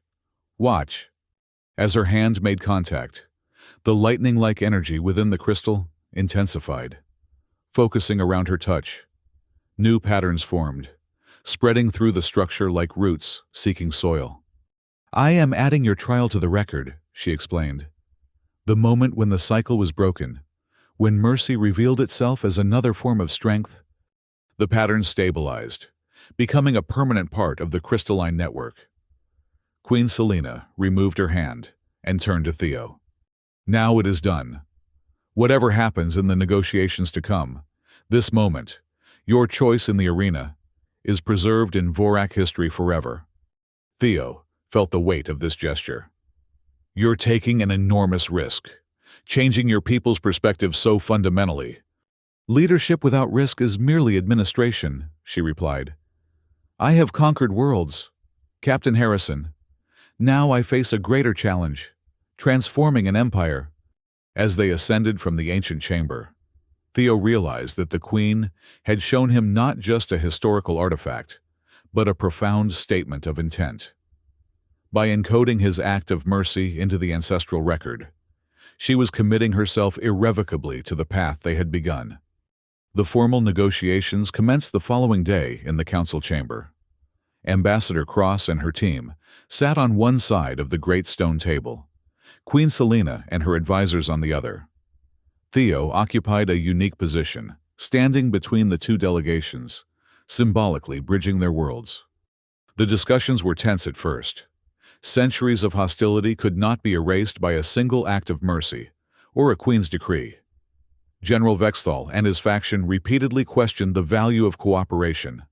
Watch." As her hand made contact, the lightning-like energy within the crystal intensified, focusing around her touch. New patterns formed, spreading through the structure like roots seeking soil. "I am adding your trial to the record," she explained. "The moment when the cycle was broken, when mercy revealed itself as another form of strength." The pattern stabilized, becoming a permanent part of the crystalline network. Queen Selena removed her hand and turned to Theo. "Now it is done. Whatever happens in the negotiations to come, this moment, your choice in the arena, is preserved in Vorak history forever." Theo felt the weight of this gesture. You're taking an enormous risk, changing your people's perspective so fundamentally. Leadership without risk is merely administration, she replied. I have conquered worlds, Captain Harrison. Now I face a greater challenge, transforming an empire. As they ascended from the ancient chamber, Theo realized that the Queen had shown him not just a historical artifact, but a profound statement of intent. By encoding his act of mercy into the ancestral record, she was committing herself irrevocably to the path they had begun. The formal negotiations commenced the following day in the council chamber. Ambassador Cross and her team sat on one side of the great stone table, Queen Selena and her advisors on the other. Theo occupied a unique position, standing between the two delegations, symbolically bridging their worlds. The discussions were tense at first. Centuries of hostility could not be erased by a single act of mercy or a queen's decree. General Vexthal and his faction repeatedly questioned the value of cooperation,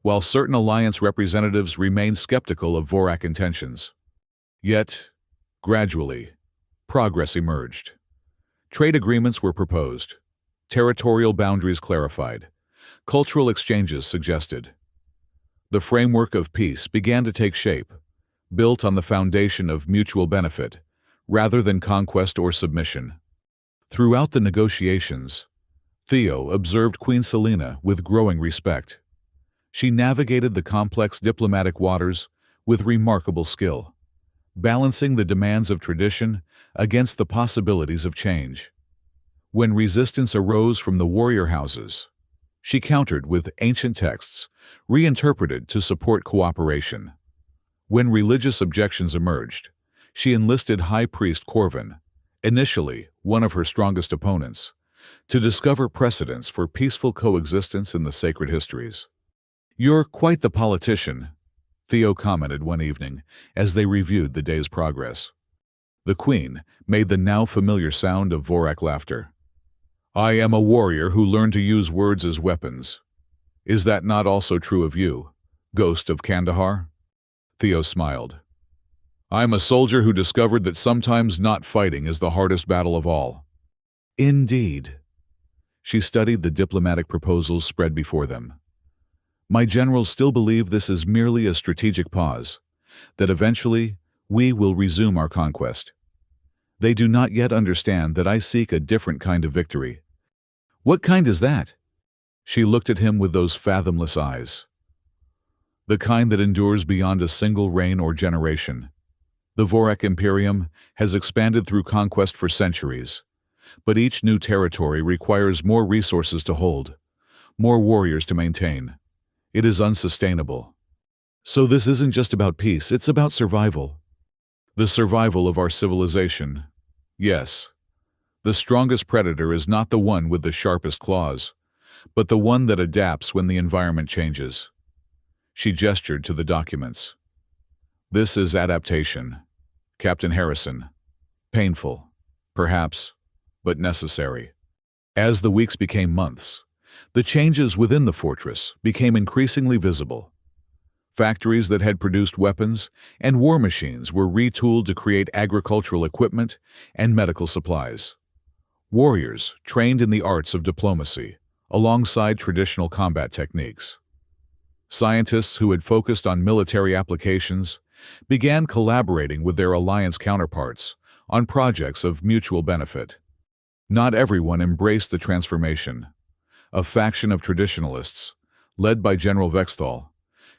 while certain alliance representatives remained skeptical of Vorak intentions. Yet, gradually, progress emerged. Trade agreements were proposed, territorial boundaries clarified, cultural exchanges suggested. The framework of peace began to take shape, built on the foundation of mutual benefit, rather than conquest or submission. Throughout the negotiations, Theo observed Queen Selena with growing respect. She navigated the complex diplomatic waters with remarkable skill, balancing the demands of tradition against the possibilities of change. When resistance arose from the warrior houses, she countered with ancient texts, reinterpreted to support cooperation. When religious objections emerged, she enlisted High Priest Corvin, initially one of her strongest opponents, to discover precedents for peaceful coexistence in the sacred histories. You're quite the politician, Theo commented one evening as they reviewed the day's progress. The Queen made the now familiar sound of Vorak laughter. I am a warrior who learned to use words as weapons. Is that not also true of you, Ghost of Kandahar? Theo smiled. I'm a soldier who discovered that sometimes not fighting is the hardest battle of all. Indeed. She studied the diplomatic proposals spread before them. My generals still believe this is merely a strategic pause, that eventually we will resume our conquest. They do not yet understand that I seek a different kind of victory. What kind is that? She looked at him with those fathomless eyes. The kind that endures beyond a single reign or generation. The Vorak Imperium has expanded through conquest for centuries, but each new territory requires more resources to hold, more warriors to maintain. It is unsustainable. So this isn't just about peace, it's about survival. The survival of our civilization. Yes. The strongest predator is not the one with the sharpest claws, but the one that adapts when the environment changes. She gestured to the documents. This is adaptation, Captain Harrison. Painful, perhaps, but necessary. As the weeks became months, the changes within the fortress became increasingly visible. Factories that had produced weapons and war machines were retooled to create agricultural equipment and medical supplies. Warriors trained in the arts of diplomacy, alongside traditional combat techniques. Scientists who had focused on military applications began collaborating with their alliance counterparts on projects of mutual benefit. Not everyone embraced the transformation. A faction of traditionalists, led by General Vexthal,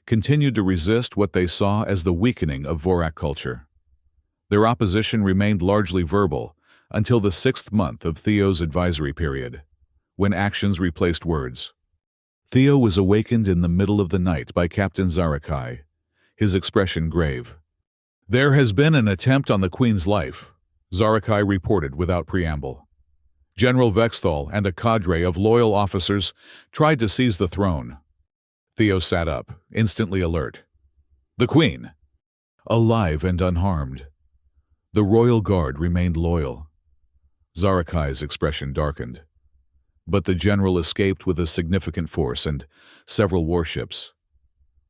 continued to resist what they saw as the weakening of Vorak culture. Their opposition remained largely verbal until the 6th month of Theo's advisory period, when actions replaced words. Theo was awakened in the middle of the night by Captain Zarakai, his expression grave. There has been an attempt on the Queen's life, Zarakai reported without preamble. General Vexthal and a cadre of loyal officers tried to seize the throne. Theo sat up, instantly alert. The Queen! Alive and unharmed. The royal guard remained loyal. Zarakai's expression darkened. But the general escaped with a significant force and several warships.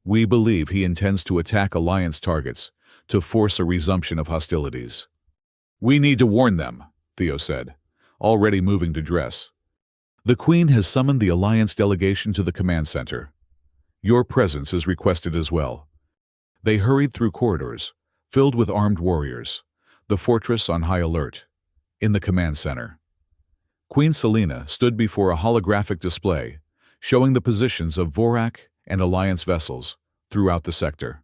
We believe he intends to attack alliance targets to force a resumption of hostilities. "We need to warn them," Theo said, already moving to dress. "The Queen has summoned the Alliance delegation to the command center. Your presence is requested as well." They hurried through corridors, filled with armed warriors, the fortress on high alert. In the command center, Queen Selena stood before a holographic display, showing the positions of Vorak and Alliance vessels throughout the sector.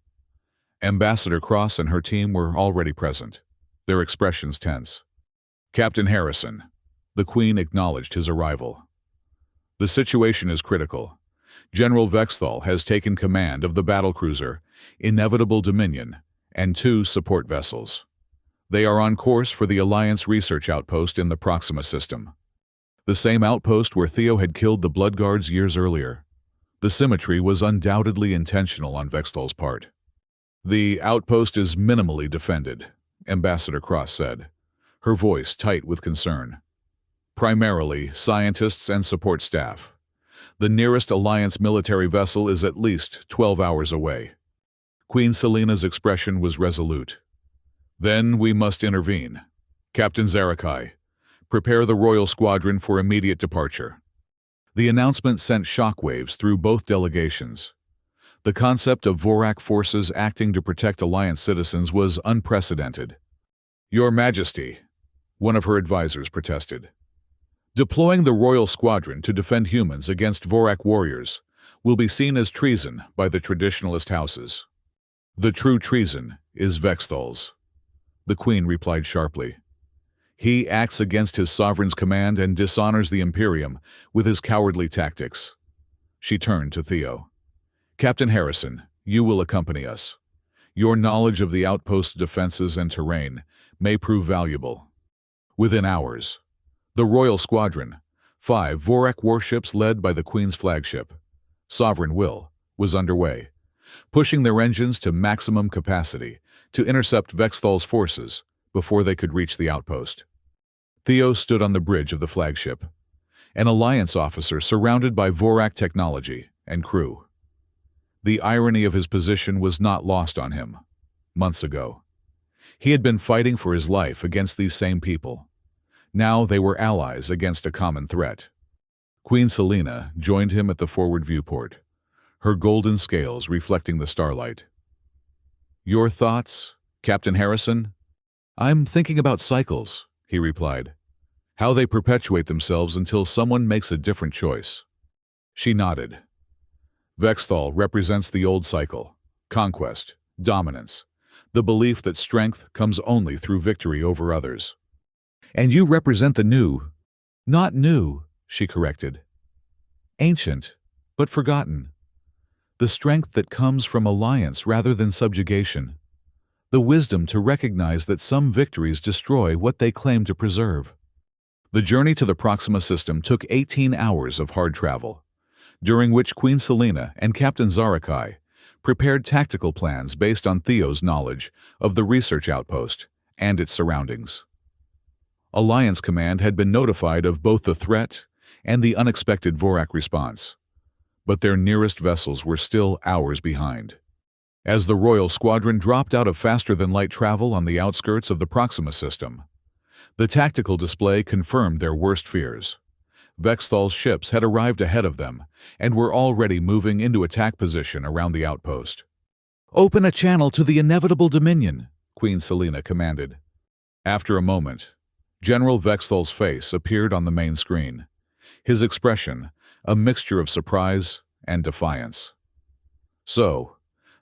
Ambassador Cross and her team were already present, their expressions tense. "Captain Harrison," the Queen acknowledged his arrival. "The situation is critical. General Vexthal has taken command of the battlecruiser Inevitable Dominion and 2 support vessels. They are on course for the Alliance research outpost in the Proxima system. The same outpost where Theo had killed the Bloodguards years earlier. The symmetry was undoubtedly intentional on Vexthal's part." "The outpost is minimally defended," Ambassador Cross said, her voice tight with concern. "Primarily scientists and support staff. The nearest Alliance military vessel is at least 12 hours away." Queen Selena's expression was resolute. "Then we must intervene. Captain Zarakai, prepare the Royal Squadron for immediate departure." The announcement sent shockwaves through both delegations. The concept of Vorak forces acting to protect Alliance citizens was unprecedented. "Your Majesty," one of her advisors protested. "Deploying the Royal Squadron to defend humans against Vorak warriors will be seen as treason by the traditionalist houses." "The true treason is Vexthal's," the Queen replied sharply. "He acts against his sovereign's command and dishonors the Imperium with his cowardly tactics." She turned to Theo. "Captain Harrison, you will accompany us. Your knowledge of the outpost's defenses and terrain may prove valuable." Within hours, the Royal Squadron, 5 Vorak warships led by the Queen's flagship, Sovereign Will, was underway, pushing their engines to maximum capacity to intercept Vexthal's forces before they could reach the outpost. Theo stood on the bridge of the flagship, an Alliance officer surrounded by Vorak technology and crew. The irony of his position was not lost on him. Months ago, he had been fighting for his life against these same people. Now they were allies against a common threat. Queen Selena joined him at the forward viewport, her golden scales reflecting the starlight. "Your thoughts, Captain Harrison?" "I'm thinking about cycles," he replied. "How they perpetuate themselves until someone makes a different choice." She nodded. "Vexthal represents the old cycle: conquest, dominance, the belief that strength comes only through victory over others." "And you represent the new." "Not new," she corrected. "Ancient, but forgotten. The strength that comes from alliance rather than subjugation. The wisdom to recognize that some victories destroy what they claim to preserve." The journey to the Proxima system took 18 hours of hard travel, during which Queen Selena and Captain Zarakai prepared tactical plans based on Theo's knowledge of the research outpost and its surroundings. Alliance Command had been notified of both the threat and the unexpected Vorak response, but their nearest vessels were still hours behind. As the Royal Squadron dropped out of faster-than-light travel on the outskirts of the Proxima system, the tactical display confirmed their worst fears. Vexthal's ships had arrived ahead of them and were already moving into attack position around the outpost. "Open a channel to the Inevitable Dominion," Queen Selena commanded. After a moment, General Vexthal's face appeared on the main screen, his expression a mixture of surprise and defiance. "So,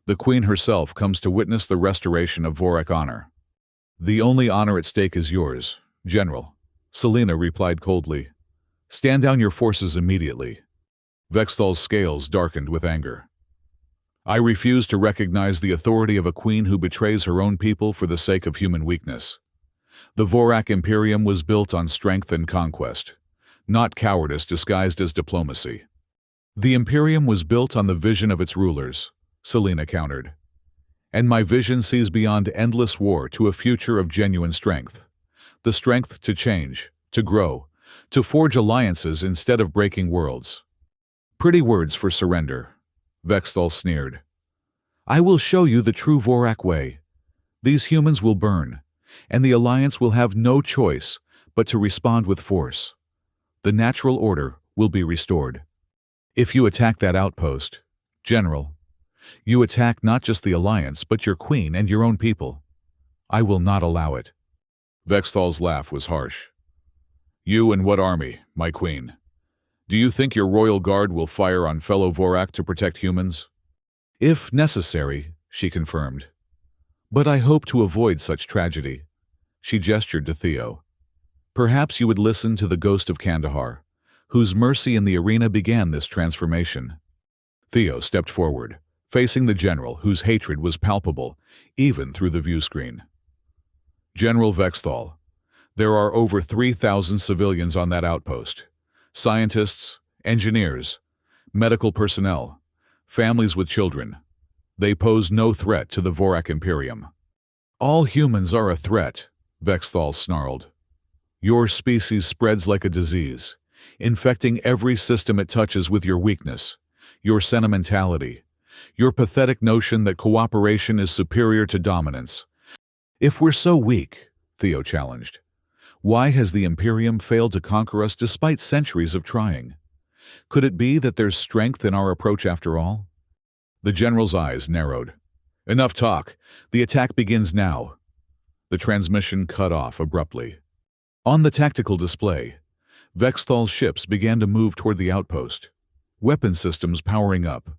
the Queen herself comes to witness the restoration of Vorak honor." "The only honor at stake is yours, General," Selena replied coldly. "Stand down your forces immediately." Vexthal's scales darkened with anger. "I refuse to recognize the authority of a queen who betrays her own people for the sake of human weakness. The Vorak Imperium was built on strength and conquest, not cowardice disguised as diplomacy." "The Imperium was built on the vision of its rulers," Selena countered. "And my vision sees beyond endless war to a future of genuine strength. The strength to change, to grow, to forge alliances instead of breaking worlds." "Pretty words for surrender," Vexthal sneered. "I will show you the true Vorak way. These humans will burn, and the Alliance will have no choice but to respond with force. The natural order will be restored. If you attack that outpost, General, you attack not just the Alliance but your queen and your own people. I will not allow it." Vexthal's laugh was harsh. "You and what army, my queen? Do you think your royal guard will fire on fellow Vorak to protect humans?" "If necessary," she confirmed. "But I hope to avoid such tragedy." She gestured to Theo. "Perhaps you would listen to the ghost of Kandahar, whose mercy in the arena began this transformation." Theo stepped forward, facing the general whose hatred was palpable, even through the view screen. "General Vexthal, there are over 3,000 civilians on that outpost. Scientists, engineers, medical personnel, families with children. They pose no threat to the Vorak Imperium." "All humans are a threat," Vexthal snarled. "Your species spreads like a disease, infecting every system it touches with your weakness, your sentimentality, your pathetic notion that cooperation is superior to dominance." "If we're so weak," Theo challenged, "why has the Imperium failed to conquer us despite centuries of trying? Could it be that there's strength in our approach after all?" The general's eyes narrowed. "Enough talk. The attack begins now." The transmission cut off abruptly. On the tactical display, Vexthal's ships began to move toward the outpost, weapon systems powering up.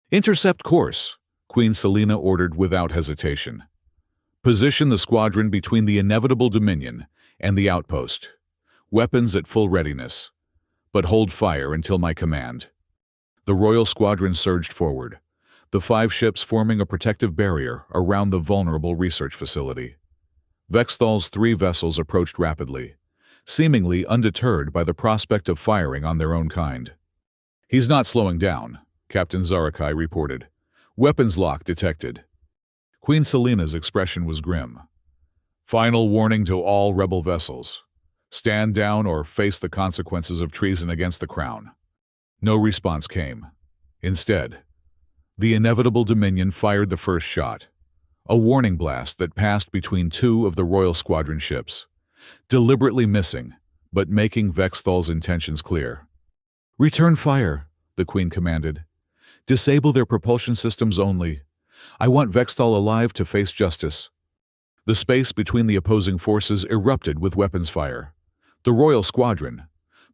"Intercept course," Queen Selena ordered without hesitation. "Position the squadron between the inevitable Dominion and the outpost. Weapons at full readiness. But hold fire until my command." The Royal Squadron surged forward, the 5 ships forming a protective barrier around the vulnerable research facility. Vexthal's 3 vessels approached rapidly, seemingly undeterred by the prospect of firing on their own kind. "He's not slowing down," Captain Zarakai reported. "Weapons lock detected." Queen Selena's expression was grim. "Final warning to all rebel vessels. Stand down or face the consequences of treason against the crown." No response came. Instead, the inevitable Dominion fired the first shot, a warning blast that passed between 2 of the Royal Squadron ships, deliberately missing, but making Vexthal's intentions clear. "Return fire," the Queen commanded. "Disable their propulsion systems only. I want Vexthal alive to face justice." The space between the opposing forces erupted with weapons fire. The Royal Squadron,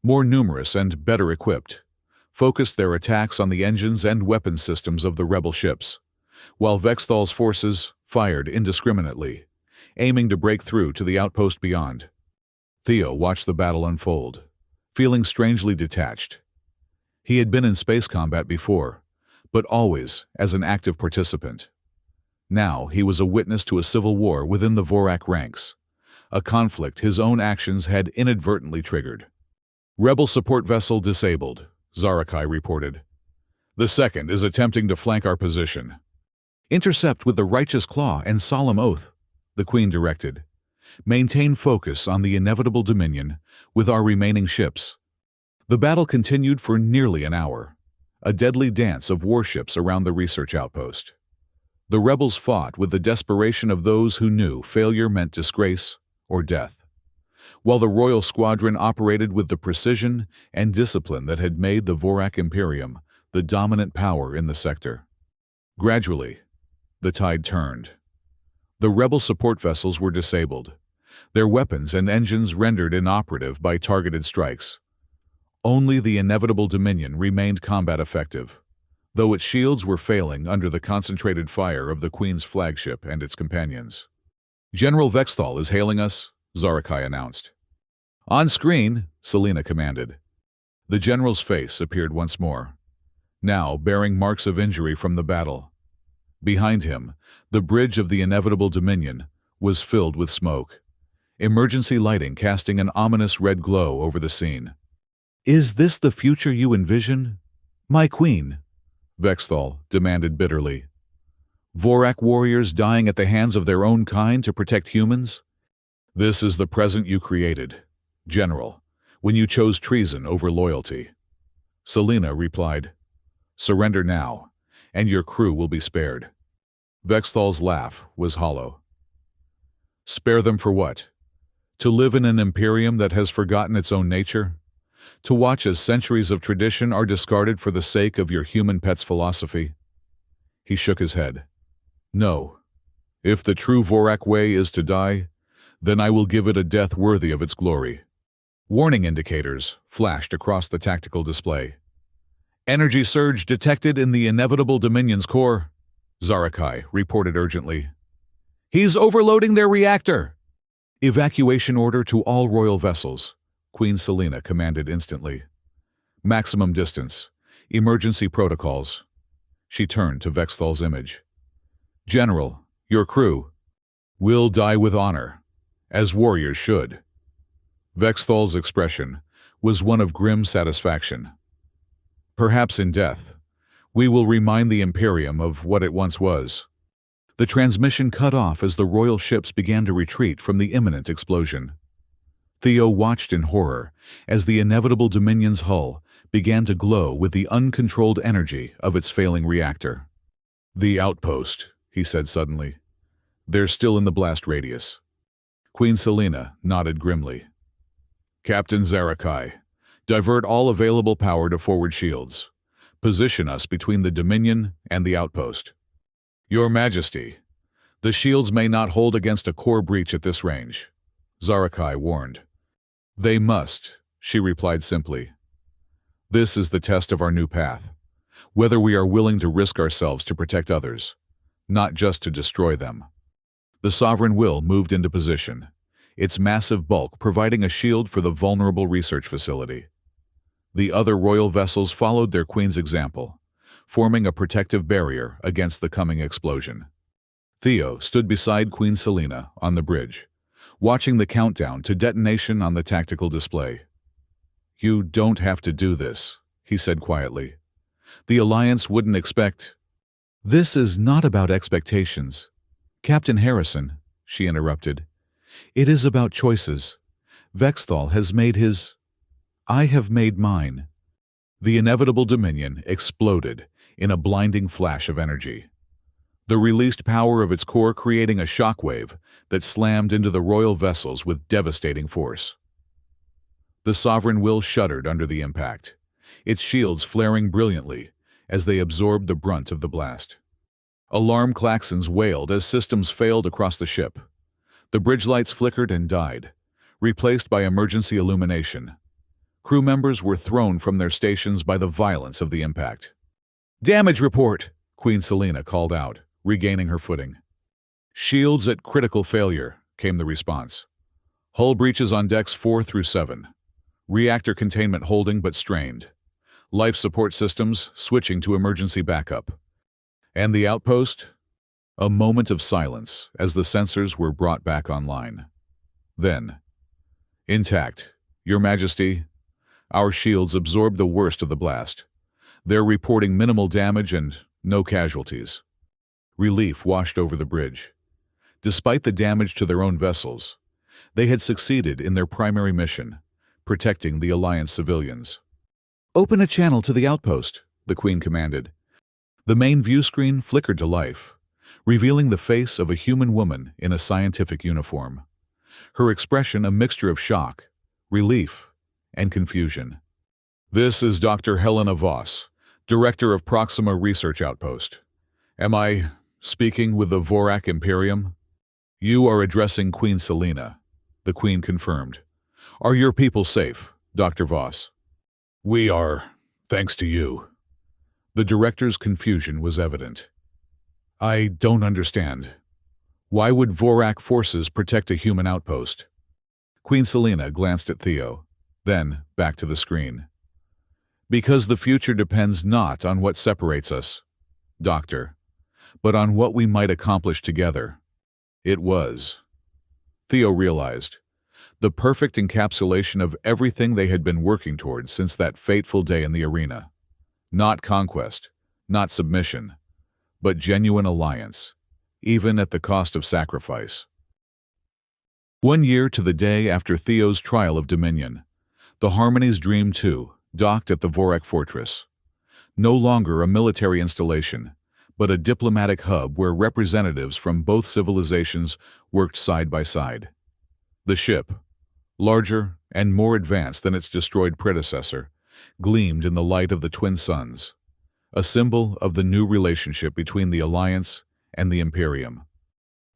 more numerous and better equipped, focused their attacks on the engines and weapons systems of the rebel ships, while Vexthal's forces fired indiscriminately, aiming to break through to the outpost beyond. Theo watched the battle unfold, feeling strangely detached. He had been in space combat before, but always as an active participant. Now he was a witness to a civil war within the Vorak ranks, a conflict his own actions had inadvertently triggered. "Rebel support vessel disabled," Zarakai reported. "The second is attempting to flank our position." "Intercept with the righteous claw and solemn oath," the Queen directed. "Maintain focus on the inevitable Dominion with our remaining ships." The battle continued for nearly an hour, a deadly dance of warships around the research outpost. The rebels fought with the desperation of those who knew failure meant disgrace or death, while the Royal Squadron operated with the precision and discipline that had made the Vorak Imperium the dominant power in the sector. Gradually, the tide turned. The rebel support vessels were disabled, their weapons and engines rendered inoperative by targeted strikes. Only the inevitable Dominion remained combat effective, though its shields were failing under the concentrated fire of the Queen's flagship and its companions. "General Vexthal is hailing us," Zarakai announced. "On screen," Selena commanded. The general's face appeared once more, now bearing marks of injury from the battle. Behind him, the bridge of the inevitable Dominion was filled with smoke, emergency lighting casting an ominous red glow over the scene. "Is this the future you envision, my queen?" Vexthal demanded bitterly. "Vorak warriors dying at the hands of their own kind to protect humans? This is the present you created, General, when you chose treason over loyalty." Selena replied, "Surrender now, and your crew will be spared." Vexthal's laugh was hollow. Spare them for what? To live in an imperium that has forgotten its own nature? To watch as centuries of tradition are discarded for the sake of your human pet's philosophy? He shook his head. No. If the true Vorak way is to die, then I will give it a death worthy of its glory. Warning indicators flashed across the tactical display. Energy surge detected in the inevitable Dominion's core, Zarakai reported urgently. He's overloading their reactor! Evacuation order to all royal vessels, Queen Selena commanded instantly. Maximum distance. Emergency protocols. She turned to Vexthal's image. General, your crew will die with honor, as warriors should. Vexthal's expression was one of grim satisfaction. Perhaps in death, we will remind the Imperium of what it once was. The transmission cut off as the royal ships began to retreat from the imminent explosion. Theo watched in horror as the inevitable Dominion's hull began to glow with the uncontrolled energy of its failing reactor. The outpost, he said suddenly. They're still in the blast radius. Queen Selena nodded grimly. Captain Zarakai, divert all available power to forward shields. Position us between the Dominion and the outpost. Your Majesty, the shields may not hold against a core breach at this range, Zarakai warned. They must, she replied simply. This is the test of our new path, whether we are willing to risk ourselves to protect others, not just to destroy them. The sovereign will moved into position, its massive bulk providing a shield for the vulnerable research facility. The other royal vessels followed their queen's example, forming a protective barrier against the coming explosion. Theo stood beside Queen Selena on the bridge, watching the countdown to detonation on the tactical display. You don't have to do this, he said quietly. The Alliance wouldn't expect. This is not about expectations. Captain Harrison, she interrupted. It is about choices. Vexthal has made his. I have made mine. The inevitable Dominion exploded in a blinding flash of energy. The released power of its core creating a shockwave that slammed into the royal vessels with devastating force. The sovereign will shuddered under the impact, its shields flaring brilliantly as they absorbed the brunt of the blast. Alarm klaxons wailed as systems failed across the ship. The bridge lights flickered and died, replaced by emergency illumination. Crew members were thrown from their stations by the violence of the impact. Damage report, Queen Selena called out, regaining her footing. Shields at critical failure, came the response. Hull breaches on decks 4 through 7. Reactor containment holding but strained. Life support systems switching to emergency backup. And the outpost? A moment of silence as the sensors were brought back online. Then, intact, Your Majesty, our shields absorbed the worst of the blast. They're reporting minimal damage and no casualties. Relief washed over the bridge. Despite the damage to their own vessels, they had succeeded in their primary mission, protecting the Alliance civilians. Open a channel to the outpost, the Queen commanded. The main view screen flickered to life, revealing the face of a human woman in a scientific uniform. Her expression a mixture of shock, relief, and confusion. This is Dr. Helena Voss, Director of Proxima Research Outpost. Am I speaking with the Vorak Imperium? You are addressing Queen Selena, the Queen confirmed. Are your people safe, Dr. Voss? We are, thanks to you. The director's confusion was evident. I don't understand. Why would Vorak forces protect a human outpost? Queen Selena glanced at Theo, then back to the screen. Because the future depends not on what separates us, Doctor, but on what we might accomplish together. It was, Theo realized, the perfect encapsulation of everything they had been working towards since that fateful day in the arena. Not conquest, not submission, but genuine alliance, even at the cost of sacrifice. 1 year to the day after Theo's trial of Dominion, the Harmony's Dream 2 docked at the Vorak Fortress. No longer a military installation, but a diplomatic hub where representatives from both civilizations worked side by side. The ship, larger and more advanced than its destroyed predecessor, gleamed in the light of the twin suns, a symbol of the new relationship between the Alliance and the Imperium.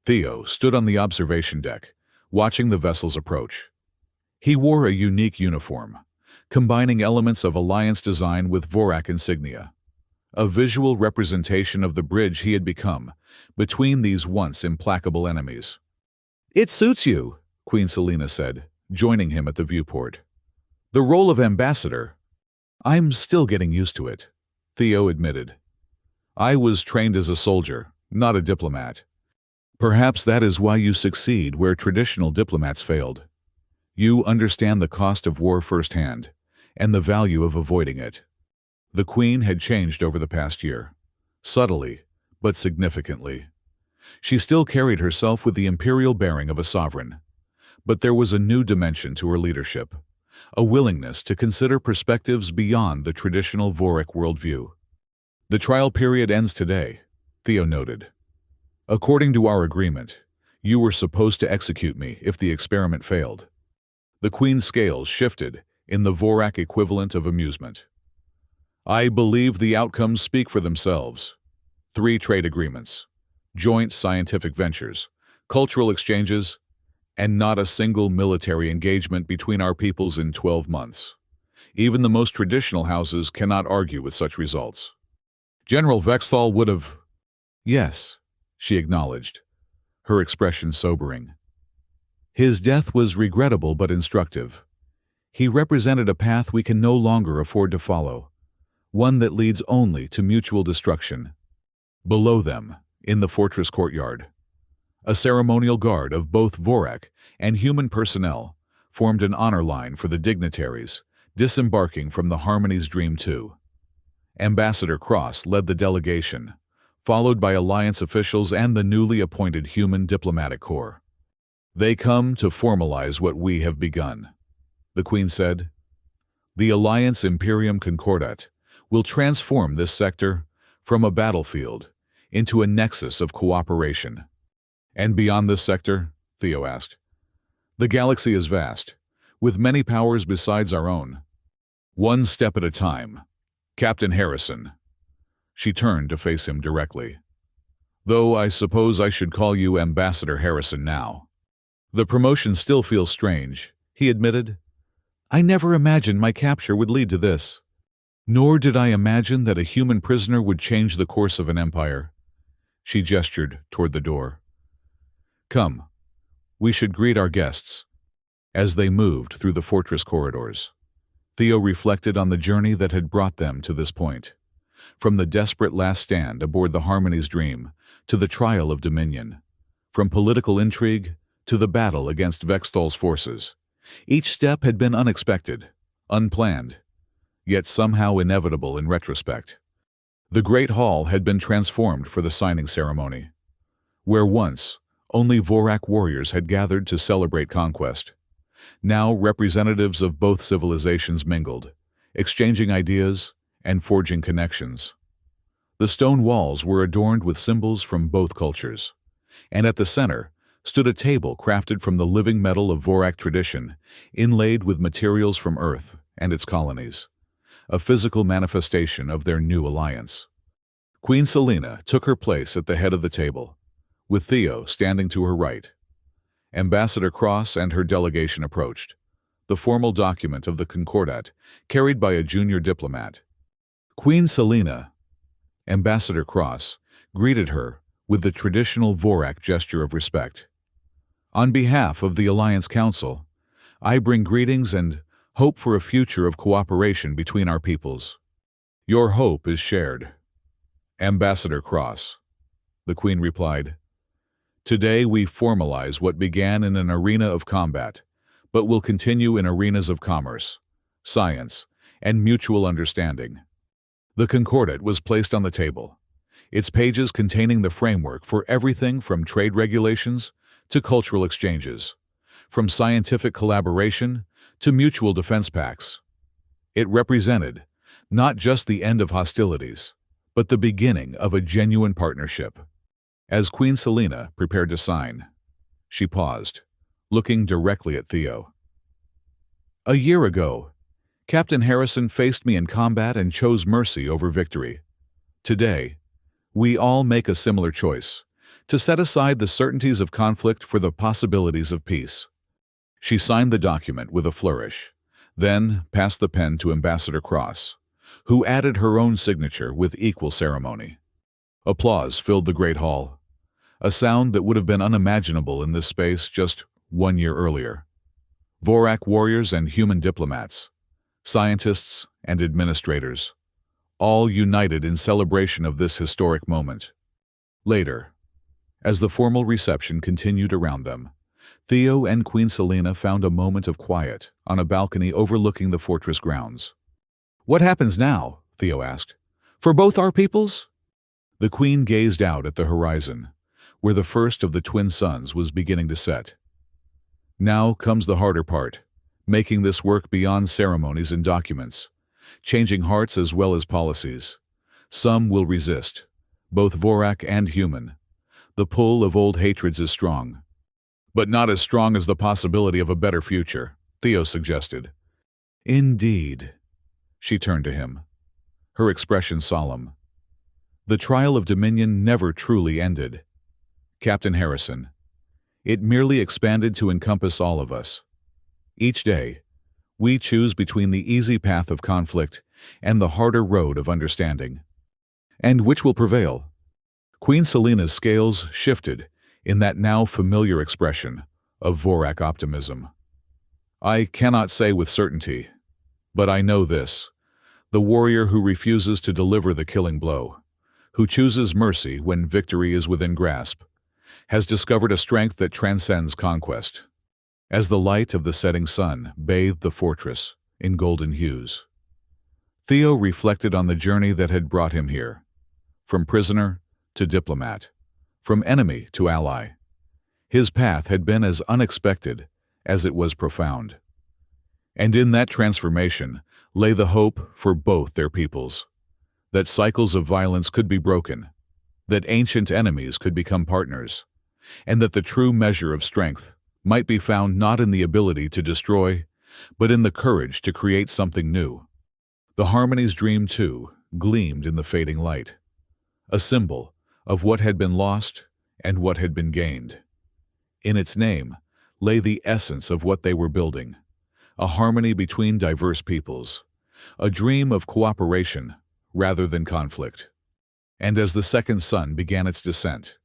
Theo stood on the observation deck, watching the vessel's approach. He wore a unique uniform, combining elements of Alliance design with Vorak insignia, a visual representation of the bridge he had become between these once implacable enemies. "It suits you," Queen Selena said, joining him at the viewport. "The role of ambassador." "I'm still getting used to it," Theo admitted. "I was trained as a soldier, not a diplomat. Perhaps that is why you succeed where traditional diplomats failed. You understand the cost of war firsthand, and the value of avoiding it." The Queen had changed over the past year, subtly, but significantly. She still carried herself with the imperial bearing of a sovereign, but there was a new dimension to her leadership, a willingness to consider perspectives beyond the traditional Vorak worldview. "The trial period ends today," Theo noted. "According to our agreement, you were supposed to execute me if the experiment failed." The Queen's scales shifted in the Vorak equivalent of amusement. "I believe the outcomes speak for themselves. 3 trade agreements, joint scientific ventures, cultural exchanges, and not a single military engagement between our peoples in 12 months. Even the most traditional houses cannot argue with such results." "General Vexthal would have—" "Yes," she acknowledged, her expression sobering. "His death was regrettable but instructive. He represented a path we can no longer afford to follow, one that leads only to mutual destruction." Below them, in the fortress courtyard, a ceremonial guard of both Vorak and human personnel formed an honor line for the dignitaries disembarking from the Harmony's Dream 2. Ambassador Cross led the delegation, followed by Alliance officials and the newly appointed Human Diplomatic Corps. "They come to formalize what we have begun," the Queen said. "The Alliance Imperium Concordat will transform this sector from a battlefield into a nexus of cooperation." "And beyond this sector?" Theo asked. "The galaxy is vast, with many powers besides our own. One step at a time. Captain Harrison." She turned to face him directly. "Though I suppose I should call you Ambassador Harrison now." "The promotion still feels strange," he admitted. "I never imagined my capture would lead to this. Nor did I imagine that a human prisoner would change the course of an empire." She gestured toward the door. "Come, we should greet our guests." As they moved through the fortress corridors, Theo reflected on the journey that had brought them to this point. From the desperate last stand aboard the Harmony's Dream to the trial of Dominion, from political intrigue to the battle against Vexthal's forces, each step had been unexpected, unplanned, yet somehow inevitable in retrospect. The Great Hall had been transformed for the signing ceremony, where once only Vorak warriors had gathered to celebrate conquest. Now representatives of both civilizations mingled, exchanging ideas and forging connections. The stone walls were adorned with symbols from both cultures, and at the center stood a table crafted from the living metal of Vorak tradition, inlaid with materials from Earth and its colonies, a physical manifestation of their new alliance. Queen Selena took her place at the head of the table, with Theo standing to her right. Ambassador Cross and her delegation approached, the formal document of the Concordat carried by a junior diplomat. Queen Selena, Ambassador Cross, greeted her with the traditional Vorak gesture of respect. "On behalf of the Alliance Council, I bring greetings and hope for a future of cooperation between our peoples." "Your hope is shared, Ambassador Cross," the Queen replied. "Today we formalize what began in an arena of combat, but will continue in arenas of commerce, science, and mutual understanding." The Concordat was placed on the table, its pages containing the framework for everything from trade regulations to cultural exchanges, from scientific collaboration to mutual defense pacts. It represented not just the end of hostilities, but the beginning of a genuine partnership. As Queen Selena prepared to sign, she paused, looking directly at Theo. "A year ago, Captain Harrison faced me in combat and chose mercy over victory. Today, we all make a similar choice, to set aside the certainties of conflict for the possibilities of peace." She signed the document with a flourish, then passed the pen to Ambassador Cross, who added her own signature with equal ceremony. Applause filled the great hall, a sound that would have been unimaginable in this space just 1 year earlier. Vorak warriors and human diplomats, scientists and administrators, all united in celebration of this historic moment. Later, as the formal reception continued around them, Theo and Queen Selena found a moment of quiet on a balcony overlooking the fortress grounds. "What happens now?" Theo asked. "For both our peoples?" The Queen gazed out at the horizon, where the first of the twin suns was beginning to set. "Now comes the harder part, making this work beyond ceremonies and documents, changing hearts as well as policies. Some will resist, both Vorak and human. The pull of old hatreds is strong. But not as strong as the possibility of a better future," Theo suggested. "Indeed." She turned to him, her expression solemn. "The trial of dominion never truly ended, Captain Harrison. It merely expanded to encompass all of us. Each day, we choose between the easy path of conflict and the harder road of understanding. And which will prevail?" Queen Selena's scales shifted in that now familiar expression of Vorak optimism. "I cannot say with certainty, but I know this: the warrior who refuses to deliver the killing blow, who chooses mercy when victory is within grasp, has discovered a strength that transcends conquest." As the light of the setting sun bathed the fortress in golden hues, Theo reflected on the journey that had brought him here, from prisoner to diplomat, from enemy to ally. His path had been as unexpected as it was profound. And in that transformation lay the hope for both their peoples, that cycles of violence could be broken, that ancient enemies could become partners, and that the true measure of strength might be found not in the ability to destroy, but in the courage to create something new. The Harmony's dream, too, gleamed in the fading light, a symbol of what had been lost and what had been gained. In its name lay the essence of what they were building, a harmony between diverse peoples, a dream of cooperation rather than conflict. And as the second sun began its descent,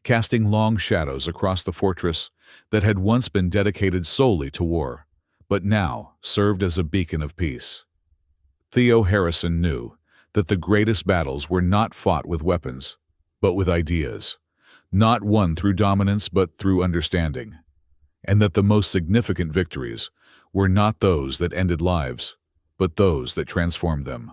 casting long shadows across the fortress that had once been dedicated solely to war, but now served as a beacon of peace, Theo Harrison knew that the greatest battles were not fought with weapons, but with ideas, not won through dominance but through understanding, and that the most significant victories were not those that ended lives, but those that transformed them.